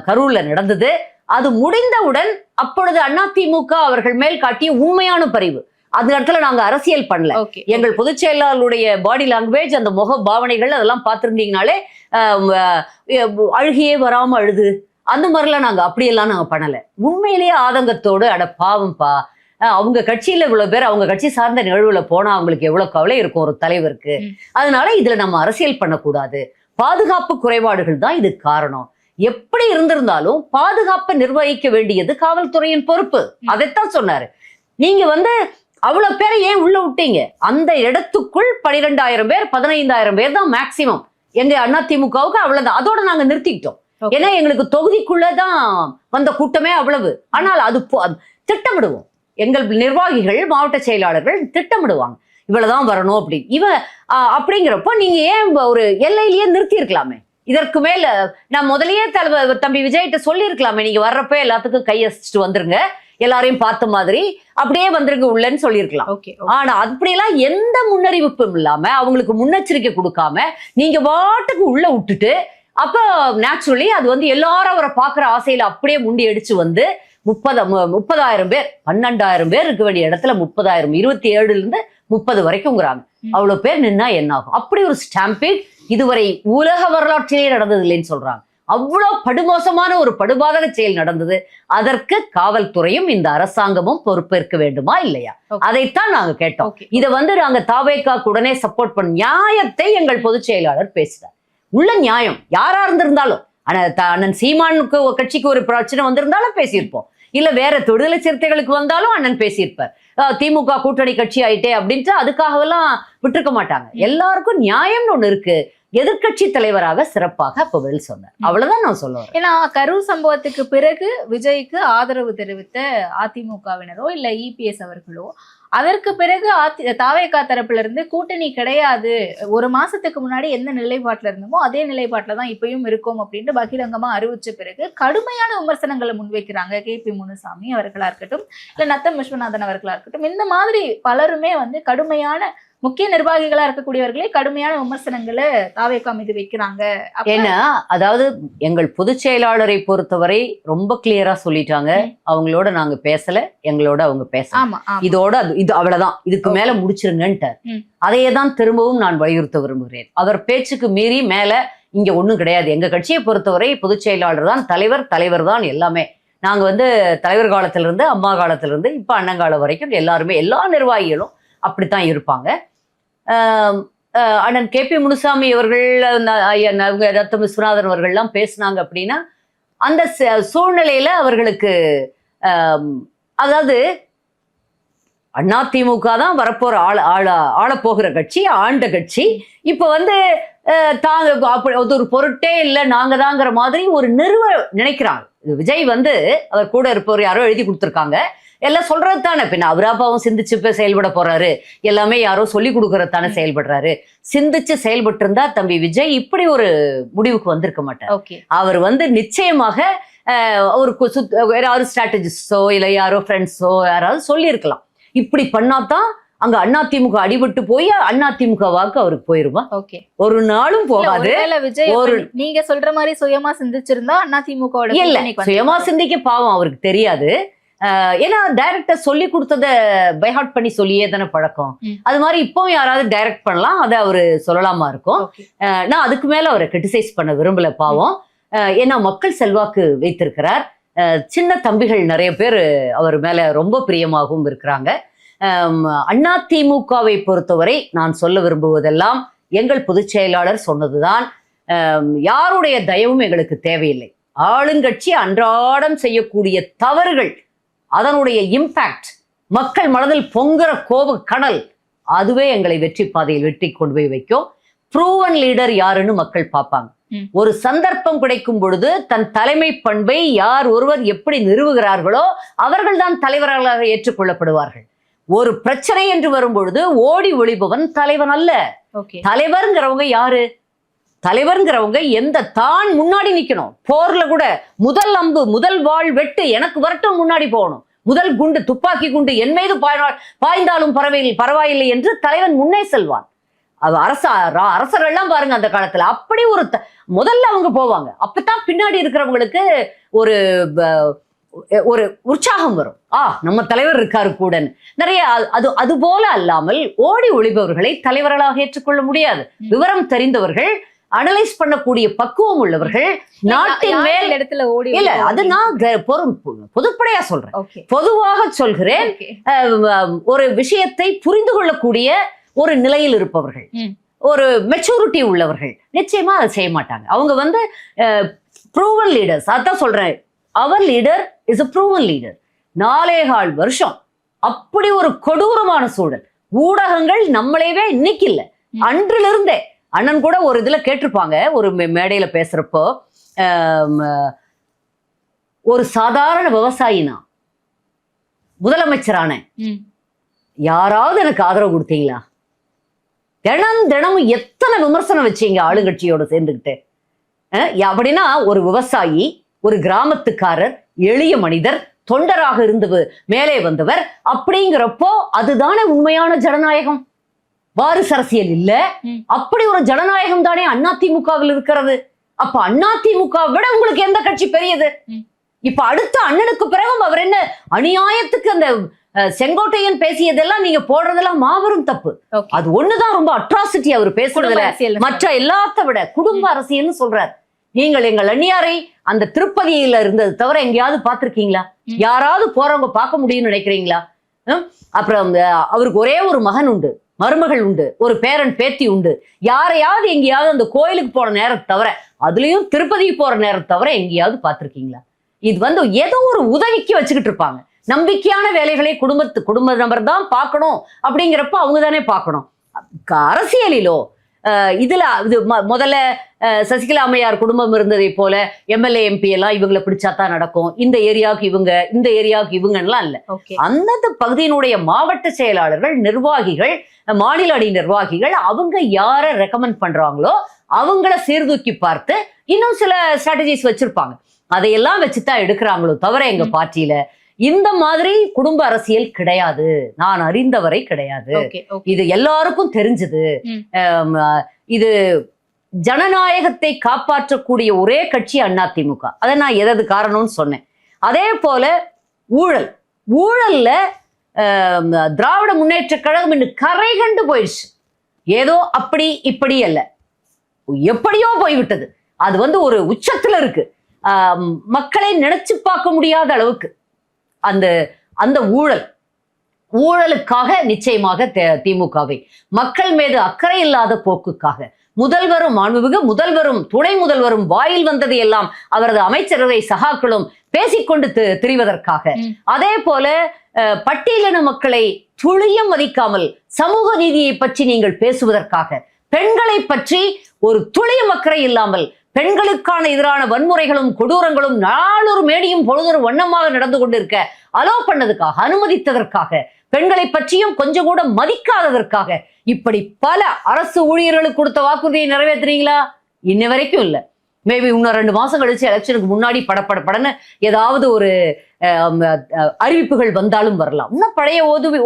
கரூர்ல நடந்தது. அது முடிந்தவுடன் அப்பொழுது அதிமுக அவர்கள் மேல் காட்டிய உண்மையான பரிவு, அந்த இடத்துல நாங்க அரசியல் பண்ணல. எங்கள் பொதுச் செயலாளருடைய பாடி லாங்குவேஜ், அந்த முக பாவனைகள் அதெல்லாம் பார்த்திருந்தீங்கனாலே அழுகியே வராம அழுது அந்த மாதிரிலாம் நாங்க அப்படியெல்லாம் நாங்க பண்ணல. உண்மையிலேயே ஆதங்கத்தோடு அட பாவம்பா, அவங்க கட்சியில இவ்வளவு பேர் அவங்க கட்சி சார்ந்த நிகழ்வுல போனா அவங்களுக்கு எவ்வளவு கவலை இருக்கும் ஒரு தலைவருக்கு. அதனால இதுல நம்ம அரசியல் பண்ணக்கூடாது, பாதுகாப்பு குறைபாடுகள் தான் இதுக்கு காரணம். எப்படி இருந்திருந்தாலும் பாதுகாப்பை நிர்வகிக்க வேண்டியது காவல்துறையின் பொறுப்பு. அதைத்தான் சொன்னாரு. நீங்க அவ்வளவு பேரை ஏன் உள்ள விட்டீங்க? அந்த இடத்துக்குள் 12,000 பேர் 15,000 பேர் தான் மேக்சிமம். எங்க அதிமுகவுக்கு அவ்வளவுதான். அதோட நாங்க நிறுத்திக்கிட்டோம். ஏன்னா எங்களுக்கு தொகுதிக்குள்ளதான் வந்த கூட்டமே அவ்வளவு. ஆனால் அது திட்டமிடுவோம், எங்கள் நிர்வாகிகள் மாவட்ட செயலாளர்கள் திட்டமிடுவாங்க, இவ்வளவுதான் வரணும் அப்படின்னு. அப்படிங்கிறப்போ நீங்க ஏன் ஒரு எல்லையிலேயே நிறுத்தி இருக்கலாமே? இதற்கு மேல நான் முதலையே தம்பி விஜய்கிட்ட சொல்லி இருக்கலாமே, நீங்க வர்றப்ப எல்லாத்துக்கும் கையசிச்சுட்டு வந்துருங்க, எல்லாரையும் பார்த்த மாதிரி அப்படியே வந்துருங்க உள்ளன்னு சொல்லியிருக்கலாம். ஆனா அப்படியெல்லாம் எந்த முன்னறிவிப்பும் இல்லாம, அவங்களுக்கு முன்னெச்சரிக்கை கொடுக்காம நீங்க பாட்டுக்கு உள்ள விட்டுட்டு, அப்ப நேச்சுரலி அது எல்லாரும் அவரை பாக்குற ஆசையில அப்படியே முண்டி அடிச்சு 30,000 பேர் 12,000 பேர் இருக்க வேண்டிய இடத்துல 30,000, 27 இருந்து 30 வரைக்கும்ங்கிறாங்க. அவ்வளவு பேர் நின்னா என்ன ஆகும்? அப்படி ஒரு ஸ்டாம்பீட் இதுவரை உலக வரலாற்றிலே நடந்தது இல்லைன்னு சொல்றாங்க. அவ்வளவு படுமோசமான ஒரு படுபாதக செயல் நடந்தது. அதற்கு காவல்துறையும் இந்த அரசாங்கமும் பொறுப்பேற்க வேண்டுமா இல்லையா? அதைத்தான் நாங்க கேட்டோம். இதை நாங்க தாவேக்காக்கு உடனே சப்போர்ட் பண்ண நியாயத்தை எங்கள் பொதுச் செயலாளர் பேசினார். உள்ள நியாயம் யாரா இருந்திருந்தாலும், அண்ணன் சீமானுக்கு கட்சிக்கு ஒரு பிரச்சனை வந்திருந்தாலும் பேசியிருப்போம், இல்ல வேற விடுதலை சிறுத்தைகளுக்கு வந்தாலும் அண்ணன் பேசியிருப்பார். திமுக கூட்டணி கட்சி ஆயிட்டே அப்படின்ட்டு அதுக்காகவெல்லாம் விட்டுருக்க மாட்டாங்க. எல்லாருக்கும் நியாயம்னு ஒண்ணு இருக்கு. எதிர்கட்சி தலைவராக சிறப்பாக அப்ப பதில் சொன்னார். அவ்வளவுதான் நான் சொல்ல வரேன். ஏன்னா கரூர் சம்பவத்துக்கு பிறகு விஜய்க்கு ஆதரவு தெரிவித்த அதிமுகவினரோ இல்ல இபிஎஸ் அவர்களோ, அதற்கு பிறகு தாவேகா தரப்புல இருந்து கூட்டணி கிடையாது, ஒரு மாசத்துக்கு முன்னாடி எந்த நிலைப்பாட்டுல இருந்தமோ அதே நிலைப்பாட்டுல தான் இப்பயும் இருக்கும் அப்படின்ட்டு பகிரங்கமா அறிவிச்ச பிறகு கடுமையான விமர்சனங்களை முன்வைக்கிறாங்க. KP முனுசாமி அவர்களா இருக்கட்டும், இல்ல நத்தம் விஸ்வநாதன் அவர்களா இருக்கட்டும், இந்த மாதிரி பலருமே கடுமையான முக்கிய நிர்வாகிகளா இருக்கக்கூடியவர்களே கடுமையான விமர்சனங்களை தாவேகா மீது வைக்கிறாங்க. ஏன்னா அதாவது எங்கள் பொதுச் செயலாளரை பொறுத்தவரை ரொம்ப கிளியரா சொல்லிட்டாங்க, அவங்களோட நாங்க பேசல, எங்களோட அவங்க பேசலாம், இதோட இது அவ்வளவுதான், இதுக்கு மேல முடிச்சிருங்கன்ட்டார். அதையே தான் திரும்பவும் நான் வலியுறுத்த விரும்புகிறேன். அவர் பேச்சுக்கு மீறி மேல இங்க ஒண்ணும் கிடையாது. எங்க கட்சியை பொறுத்தவரை பொதுச் செயலாளர் தான் தலைவர், தலைவர் தான் எல்லாமே. நாங்க வந்து தலைவர் காலத்துல இருந்து, அம்மா காலத்துல இருந்து இப்ப அண்ணங்காலம் வரைக்கும் எல்லாருமே, எல்லா நிர்வாகிகளும் அப்படித்தான் இருப்பாங்க. அண்ணன் KP முனுசாமி அவர்கள், ரத்தம் விஸ்வநாதன் அவர்கள்லாம் பேசினாங்க அப்படின்னா அந்த சூழ்நிலையில அவர்களுக்கு அதாவது அதிமுக தான் வரப்போற ஆளப்போகிற கட்சி, ஆண்ட கட்சி. இப்ப வந்து தாங்க அப்படி ஒரு பொருட்டே இல்லை, நாங்க தாங்கிற மாதிரி ஒரு நினைக்கிறாங்க. விஜய் வந்து அவர் கூட இருப்பவர் யாரோ எழுதி கொடுத்துருக்காங்க, எல்லாம் சொல்றது தானே. பின்ன அவராப்பாவும் சிந்திச்சு இப்ப செயல்பட போறாரு, எல்லாமே யாரோ சொல்லி கொடுக்கறது தானே செயல்படுறாரு. சிந்திச்சு செயல்பட்டு இருந்தா தம்பி விஜய் இப்படி ஒரு முடிவுக்கு வந்திருக்க மாட்டார். அவர் வந்து நிச்சயமாக யாராவது ஸ்ட்ராட்டஜிஸ்டோ இல்ல யாரோ ஃப்ரெண்ட்ஸோ யாராவது சொல்லியிருக்கலாம், இப்படி பண்ணாதான் அங்க அதிமுக அடிபட்டு போய் அதிமுக வாக்கு அவருக்கு போயிருமா? ஒரு நாளும் போகாது. நீங்க சொல்ற மாதிரி சுயமா சிந்திச்சிருந்தா அதிமுக இல்ல, சுயமா சிந்திக்க பாவம் அவருக்கு தெரியாது. ஏன்னா டைரக்டர் சொல்லி கொடுத்தத பைஹார்ட் பண்ணி சொல்லியே தானே பழக்கம். அது மாதிரி இப்பவும் யாராவது டைரக்ட் பண்ணலாம், அதை அவரு சொல்லலாமா இருக்கும். நான் அதுக்கு மேல அவரை கிரிட்டிசைஸ் பண்ண விரும்பல பாவம். ஏன்னா மக்கள் செல்வாக்கு வைத்திருக்கிறார். சின்ன தம்பிகள் நிறைய பேர் அவர் மேல ரொம்ப பிரியமாகவும் இருக்கிறாங்க. அதிமுகவை பொறுத்தவரை நான் சொல்ல விரும்புவதெல்லாம் எங்கள் பொதுச் செயலாளர் சொன்னதுதான். யாருடைய தயவும் எங்களுக்கு தேவையில்லை. ஆளுங்கட்சி அன்றாடம் செய்யக்கூடிய தவறுகள், அதனுடைய இம்பாக்ட், மக்கள் மனதில் பொங்குற கோப கடல், அதுவே எங்களை வெற்றி பாதையில் வெற்றி கொண்டு போய் வைக்கும். ப்ரூவன் லீடர் யாருன்னு மக்கள் பார்ப்பாங்க. ஒரு சந்தர்ப்பம் கிடைக்கும் பொழுது தன் தலைமை பண்பை யார் ஒருவர் எப்படி நிறுவுகிறார்களோ அவர்கள் தான் தலைவர்களாக ஏற்றுக்கொள்ளப்படுவார்கள். ஒரு பிரச்சனை என்று வரும் பொழுது ஓடி ஒளிபவன் தலைவன் அல்ல. தலைவர்ங்கிறவங்க யாரு? தலைவர்ங்கிறவங்க தான் முன்னாடி நிக்கணும். போர்ல கூட முதல் அம்பு, முதல் வாள் வெட்டு எனக்கு வரட்டும், முன்னாடி போகணும். முதல் குண்டு, துப்பாக்கி குண்டு என் மீது பாய்ந்தாலும் பரவாயில்லை என்று தலைவன் முன்னே செல்வான். அரசர்கள்லாம் பாருங்க அந்த காலத்துல அப்படி முதல்ல அவங்க போவாங்க. அப்பதான் பின்னாடி இருக்கிறவங்களுக்கு ஒரு ஒரு உற்சாகம் வரும். நம்ம தலைவர் இருக்காரு கூட நிறைய. அது போல அல்லாமல் ஓடி ஒளிபவர்களை தலைவர்களாக ஏற்றுக்கொள்ள முடியாது. விவரம் தெரிந்தவர்கள், அனலைஸ் பண்ணக்கூடிய பக்குவம் உள்ளவர்கள், நாட்டின் மேல் இடத்துல ஓடி இல்ல, அது நான் பொதுப்படையா சொல்றேன், பொதுவாக சொல்கிறேன். ஒரு விஷயத்தை புரிந்து கொள்ளக்கூடிய ஒரு நிலையில் இருப்பவர்கள், ஒரு மெச்சூரிட்டி உள்ளவர்கள் நிச்சயமா அதை செய்ய மாட்டாங்க. அவங்க வந்து ப்ரூவன் லீடர்ஸ். அதான் சொல்றேன், அவர் leader is a proven leader. 4.25 வருஷம் அப்படி ஒரு கொடூரமான சூழல். ஊடகங்கள் நம்மளையவே இன்னைக்கு இல்லை, அன்றிலிருந்தே. அண்ணன் கூட ஒரு இதுல கேட்டிருப்பாங்க, ஒரு மேடையில பேசுறப்போ, ஒரு சாதாரண விவசாயினா முதலமைச்சரான யாராவது எனக்கு ஆதரவு கொடுத்தீங்களா? தினமும் எத்தனை விமர்சனம் வச்சீங்க ஆளுங்கட்சியோட சேர்ந்துக்கிட்டு. அப்படின்னா ஒரு விவசாயி, ஒரு கிராமத்துக்காரர், எளிய மனிதர், தொண்டராக இருந்து மேலே வந்தவர் அப்படிங்கிறப்போ அதுதானே உண்மையான ஜனநாயகம். வாரிசு அரசியல் இல்ல, அப்படி ஒரு ஜனநாயகம் தானே அதிமுகவில் இருக்கிறது. அப்ப அதிமுக விட உங்களுக்கு எந்த கட்சி பெரியது? இப்ப அடுத்த அண்ணனுக்கு பிறகும் அவர் என்ன அநியாயத்துக்கு அந்த செங்கோட்டையன் பேசியதெல்லாம் நீங்க போடுறதெல்லாம் மாபெரும் தப்பு. அது ஒண்ணுதான் ரொம்ப அட்ராசிட்டி அவர் பேசுறதுல. மற்ற எல்லாத்த விட குடும்ப அரசியல்னு சொல்றாரு. நீங்கள் எங்கள் அந்நியாரை அந்த திருப்பதியில இருந்தது தவிர எங்கேயாவது பார்த்திருக்கீங்களா? யாராவது போறவங்க பார்க்க முடியும்னு நினைக்கிறீங்களா? அப்புறம் அவருக்கு ஒரே ஒரு மகன் உண்டு, மருமகள் உண்டு, ஒரு பேரன் பேத்தி உண்டு. யாரையாவது எங்கேயாவது அந்த கோயிலுக்கு போற நேரத்தை தவிர, அதுலயும் திருப்பதிக்கு போற நேரத்தை தவிர எங்கேயாவது பார்த்திருக்கீங்களா? இது வந்து ஏதோ ஒரு உதவிக்கு வச்சுக்கிட்டு இருப்பாங்க. நம்பிக்கையான வேலைகளை குடும்ப நபர் தான் பார்க்கணும் அப்படிங்கிறப்ப அவங்க தானே பார்க்கணும். அரசியலிலோ இதுல இது முதல்ல சசிகலா அம்மையார் குடும்பம் இருந்ததை போல எம்எல்ஏ எம்பி எல்லாம் இவங்களை பிடிச்சாதான் நடக்கும், இந்த ஏரியாவுக்கு இவங்க, இந்த ஏரியாவுக்கு இவங்கலாம் இல்ல. அந்தந்த பகுதியினுடைய மாவட்ட செயலாளர்கள், நிர்வாகிகள், மாநில அணி நிர்வாகிகள், அவங்க யாரை ரெக்கமெண்ட் பண்றாங்களோ அவங்கள சீர்தூக்கி பார்த்து இன்னும் சில ஸ்ட்ராட்டஜிஸ் வச்சிருப்பாங்க. அதையெல்லாம் வச்சுதான் எடுக்கிறாங்களோ தவிர எங்க பார்ட்டியில இந்த மாதிரி குடும்ப அரசியல் கிடையாது. நான் அறிந்தவரை கிடையாது. இது எல்லாருக்கும் தெரிஞ்சது. இது ஜனநாயகத்தை காப்பாற்றக்கூடிய ஒரே கட்சி அதிமுக. அதை நான் எதாவது காரணம்னு சொன்னேன். அதே போல ஊழல்ல திராவிட முன்னேற்ற கழகம் இன்னும் கரை கண்டு போயிடுச்சு. ஏதோ அப்படி இப்படி அல்ல. எப்படியோ போய்விட்டது. அது வந்து ஒரு உச்சத்துல இருக்கு. மக்களை நினைச்சு பார்க்க முடியாத அளவுக்கு அந்த அந்த ஊழலுக்காக நிச்சயமாக திமுகவை, மக்கள் மீது அக்கறை இல்லாத போக்குக்காக, முதல்வரும் மாண்புமிகு முதல்வரும் துணை முதல்வரும் வாயில் வந்தது எல்லாம் அவரது அமைச்சரவை சகாக்களும் பேசிக்கொண்டு திரிவதற்காக, அதே போல பட்டியலின மக்களை துளியம் மதிக்காமல் சமூக நீதியை பற்றி நீங்கள் பேசுவதற்காக, பெண்களை பற்றி ஒரு துளியம் அக்கறை இல்லாமல் பெண்களுக்கான எதிரான வன்முறைகளும் கொடூரங்களும் நாளொரு மேடியும் பொழுதொரு வண்ணமாக நடந்து கொண்டிருக்க அலோ பண்ணதுக்காக, அனுமதித்ததற்காக, பெண்களை பற்றியும் கொஞ்சம் கூட மதிக்காததற்காக, இப்படி பல அரசு ஊழியர்களுக்கு கொடுத்த வாக்குறுதியை நிறைவேற்றுறீங்களா? இன்ன வரைக்கும் இல்லை. மேபி இன்னும் 2 மாசம் கழிச்சு எலெக்ஷனுக்கு முன்னாடி படன்னு ஏதாவது ஒரு அறிவிப்புகள் வந்தாலும் வரலாம். இன்னும் பழைய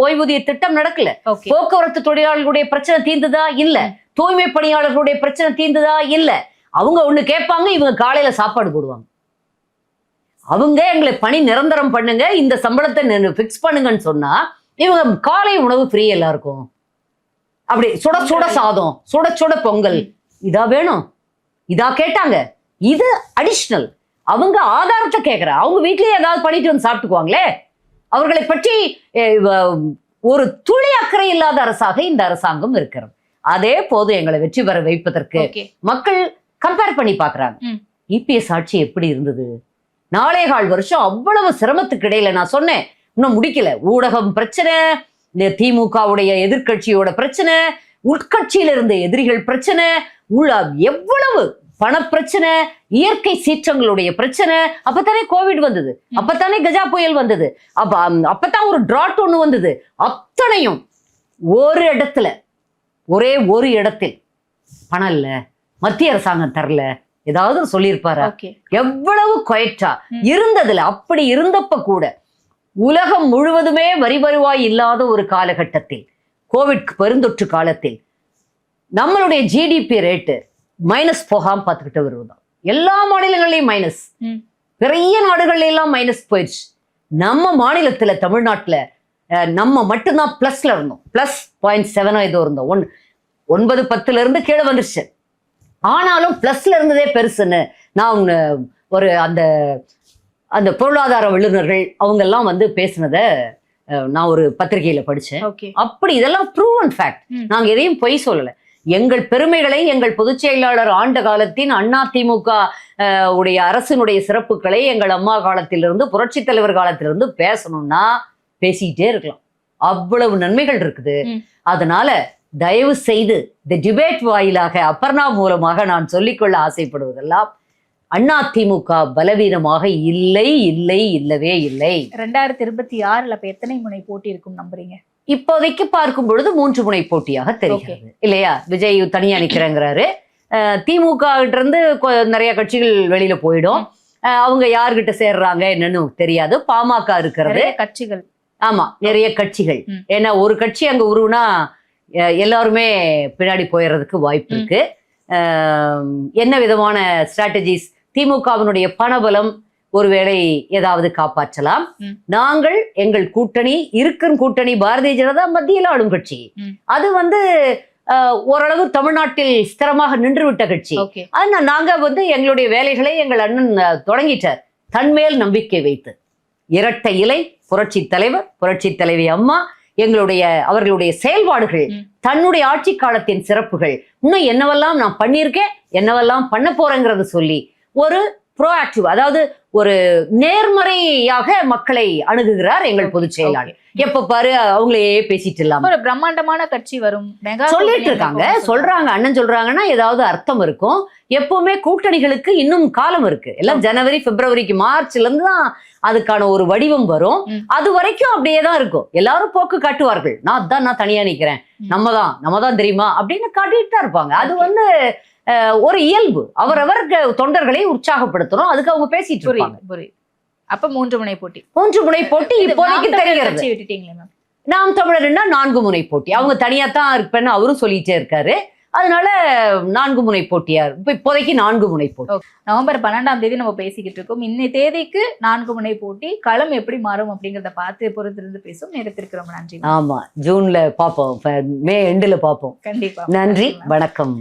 ஓய்வூதிய திட்டம் நடக்கல. போக்குவரத்து தொழிலாளர்களுடைய பிரச்சனை தீர்ந்ததா? இல்ல. தூய்மை பணியாளர்களுடைய பிரச்சனை தீர்ந்ததா? இல்ல. அவங்க ஒண்ணு கேட்பாங்க, இவங்க காலையில சாப்பாடு போடுவாங்க. அவங்க எங்களை பணி நிரந்தரம் பண்ணுங்க, இந்த சம்பளத்தை பிக்ஸ் பண்ணுங்கன்னு சொன்னா இவங்க காலை உணவு ஃப்ரீ எல்லாருக்கும். அப்படி சுட சுட சாதம், சுட சுட பொங்கல், இதா வேணும், இதா கேட்டாங்க. இது அடிஷனல். அவங்க ஆதாரத்தை கேட்கிற, அவங்க வீட்லயே ஏதாவது பண்ணிட்டு வந்து சாப்பிட்டுக்குவாங்களே. அவர்களை பற்றி ஒரு துளி அக்கறை இல்லாத அரசாக இந்த அரசாங்கம் இருக்கிறது. அதே போது எங்களை வெற்றி பெற வைப்பதற்கு மக்கள் கம்பேர் பண்ணி பாக்குறாங்க. இபிஎஸ் ஆட்சி எப்படி இருந்தது? 4.25 வருஷம் அவ்வளவு சிரமத்துக்கு இடையில, நான் சொன்னேன் இன்னும் முடிக்கல, ஊடகம் பிரச்சனை, திமுகவுடைய எதிர்கட்சியோட பிரச்சனை, உட்கட்சியில இருந்த எதிரிகள் பிரச்சனை, எவ்வளவு பணப்பிரச்சனை, இயற்கை சீற்றங்களுடைய பிரச்சனை. அப்பத்தானே கோவிட் வந்தது, அப்பத்தானே கஜா புயல் வந்தது, அப்பதான் ஒரு டிராட் ஒண்ணு வந்தது. அத்தனையும் ஒரு இடத்துல, ஒரே ஒரு இடத்தில் பணம் இல்ல, மத்திய அரசாங்கம் தரல, ஏதாவது சொல்லியிருப்பாரா? எவ்வளவு குவைட்டா இருந்ததுல. அப்படி இருந்தப்ப கூட உலகம் முழுவதுமே வரி வருவாய் இல்லாத ஒரு காலகட்டத்தில், கோவிட் பெருந்தொற்று காலத்தில் நம்மளுடைய ஜிடிபி ரேட்டு மைனஸ் போகாம பார்த்துக்கிட்டு வருவதுதான். எல்லா மாநிலங்களையும் மைனஸ், பெரிய நாடுகள்ல எல்லாம் மைனஸ் போயிடுச்சு. நம்ம மாநிலத்துல, தமிழ்நாட்டுல நம்ம மட்டும்தான் பிளஸ்ல இருந்தோம். +0.7 ஏதோ இருந்தோம். 9-10 இருந்து கீழே வந்துருச்சு. ஆனாலும் பிளஸ்ல இருந்ததே பெருசுன்னு நான் ஒரு அந்த பொருளாதார வல்லுநர்கள் அவங்க எல்லாம் வந்து பேசினத நான் ஒரு பத்திரிகையில படிச்சேன். அப்படி இதெல்லாம் ப்ரூவன் ஃபேக்ட். நாங்க எதையும் பொய் சொல்லல. எங்கள் பெருமைகளை, எங்கள் பொதுச் செயலாளர் ஆண்ட காலத்தின் அதிமுக உடைய அரசினுடைய சிறப்புகளை எங்கள் அம்மா காலத்திலிருந்து, புரட்சி தலைவர் காலத்திலிருந்து பேசணும்னா பேசிக்கிட்டே இருக்கலாம். அவ்வளவு நன்மைகள் இருக்குது. அதனால தயவு செய்து இந்த டிபேட் வாயிலாக, அபர்ணா மூலமாக நான் சொல்லிக்கொள்ள ஆசைப்படுவதெல்லாம், அதிமுக பலவீனமாக இல்லவே இல்லை. 2026 அப்ப எத்தனை முனை போட்டி இருக்கும் நம்புறீங்க? இப்போதைக்கு பார்க்கும் பொழுது 3 முனை போட்டியாக தெரிகிறது இல்லையா? விஜய் தனியா நிக்கிறேங்கிறாரு. திமுக கிட்ட இருந்து நிறைய கட்சிகள் வெளியில போயிடும். அவங்க யார்கிட்ட சேர்றாங்க என்னன்னு தெரியாது. பாமக இருக்கிறது, கட்சிகள். ஆமா, நிறைய கட்சிகள். ஏன்னா ஒரு கட்சி அங்க உருவுனா எல்லாருமே பின்னாடி போயிடுறதுக்கு வாய்ப்பு இருக்கு. என்ன விதமான ஸ்ட்ராட்டஜிஸ்? திமுகவினுடைய பணபலம் ஒருவேளை ஏதாவது காப்பாற்றலாம். நாங்கள் எங்கள் கூட்டணி கூட்டணி பாரதிய ஜனதா மத்தியில் ஆளும் கட்சி. அது வந்து ஓரளவு தமிழ்நாட்டில் ஸ்திரமாக நின்றுவிட்ட கட்சி. ஆனா நாங்க வந்து எங்களுடைய வேலைகளை எங்கள் அண்ணன் தொடங்கிட்டார், தன்மேல் நம்பிக்கை வைத்து. இரட்டை இலை, புரட்சி தலைவர், புரட்சி தலைவி அம்மா, அவர்களுடைய செயல்பாடுகள், தன்னுடைய ஆட்சி காலத்தின் சிறப்புகள், இன்னும் என்னவெல்லாம் நான் பண்ணியிருக்கேன், என்னவெல்லாம் பண்ண போறேங்கிறத சொல்லி ஒரு ப்ரோஆக்டிவ், அதாவது ஒரு நேர்மறையாக மக்களை அணுகுகிறார் எங்கள் பொதுச் செயலாளர். எப்ப பாரு அவங்களையே பேசிட்டு இல்லாம ஒரு பிரம்மாண்டமான கட்சி வரும் சொல்லிட்டு இருக்காங்க, சொல்றாங்க. அண்ணன் சொல்றாங்கன்னா ஏதாவது அர்த்தம் இருக்கும். எப்பவுமே கூட்டணிகளுக்கு இன்னும் காலம் இருக்கு. எல்லாம் ஜனவரி, பிப்ரவரிக்கு, மார்ச்ல இருந்து தான் அதுக்கான ஒரு வடிவம் வரும். அது வரைக்கும் அப்படியே தான் இருக்கும். எல்லாரும் போக்கு காட்டுவார்கள். நான் தனியா நிக்கிறேன், நம்ம தான் தெரியுமா அப்படின்னு காட்டிட்டு தான் இருப்பாங்க. அது வந்து ஒரு இயல்பு. அவரவர் தொண்டர்களை உற்சாகப்படுத்தணும், அதுக்கு அவங்க பேசிட்டு இருப்பாங்க. அப்ப 3 முனை போட்டி இப்போதைக்கு தெரிகிறது. நாம் தமிழர்னா 4 முனை போட்டி. அவங்க தனியா தான் இருப்பேன்னு அவரும் சொல்லிட்டே இருக்காரு. அதனால 4 முனை போட்டியா இப்போதைக்கு 4 முனை போட்டி. நவம்பர் 12ஆம் தேதி நம்ம பேசிக்கிட்டு இருக்கோம். இன்னை தேதிக்கு 4 முனை போட்டி. களம் எப்படி மாறும் அப்படிங்கறத பார்த்து பொறுத்திருந்து பேசும். நேரத்திற்கு ரொம்ப நன்றி. ஆமா, ஜூன்ல பாப்போம், மே எண்டுல பாப்போம். கண்டிப்பா. நன்றி, வணக்கம்.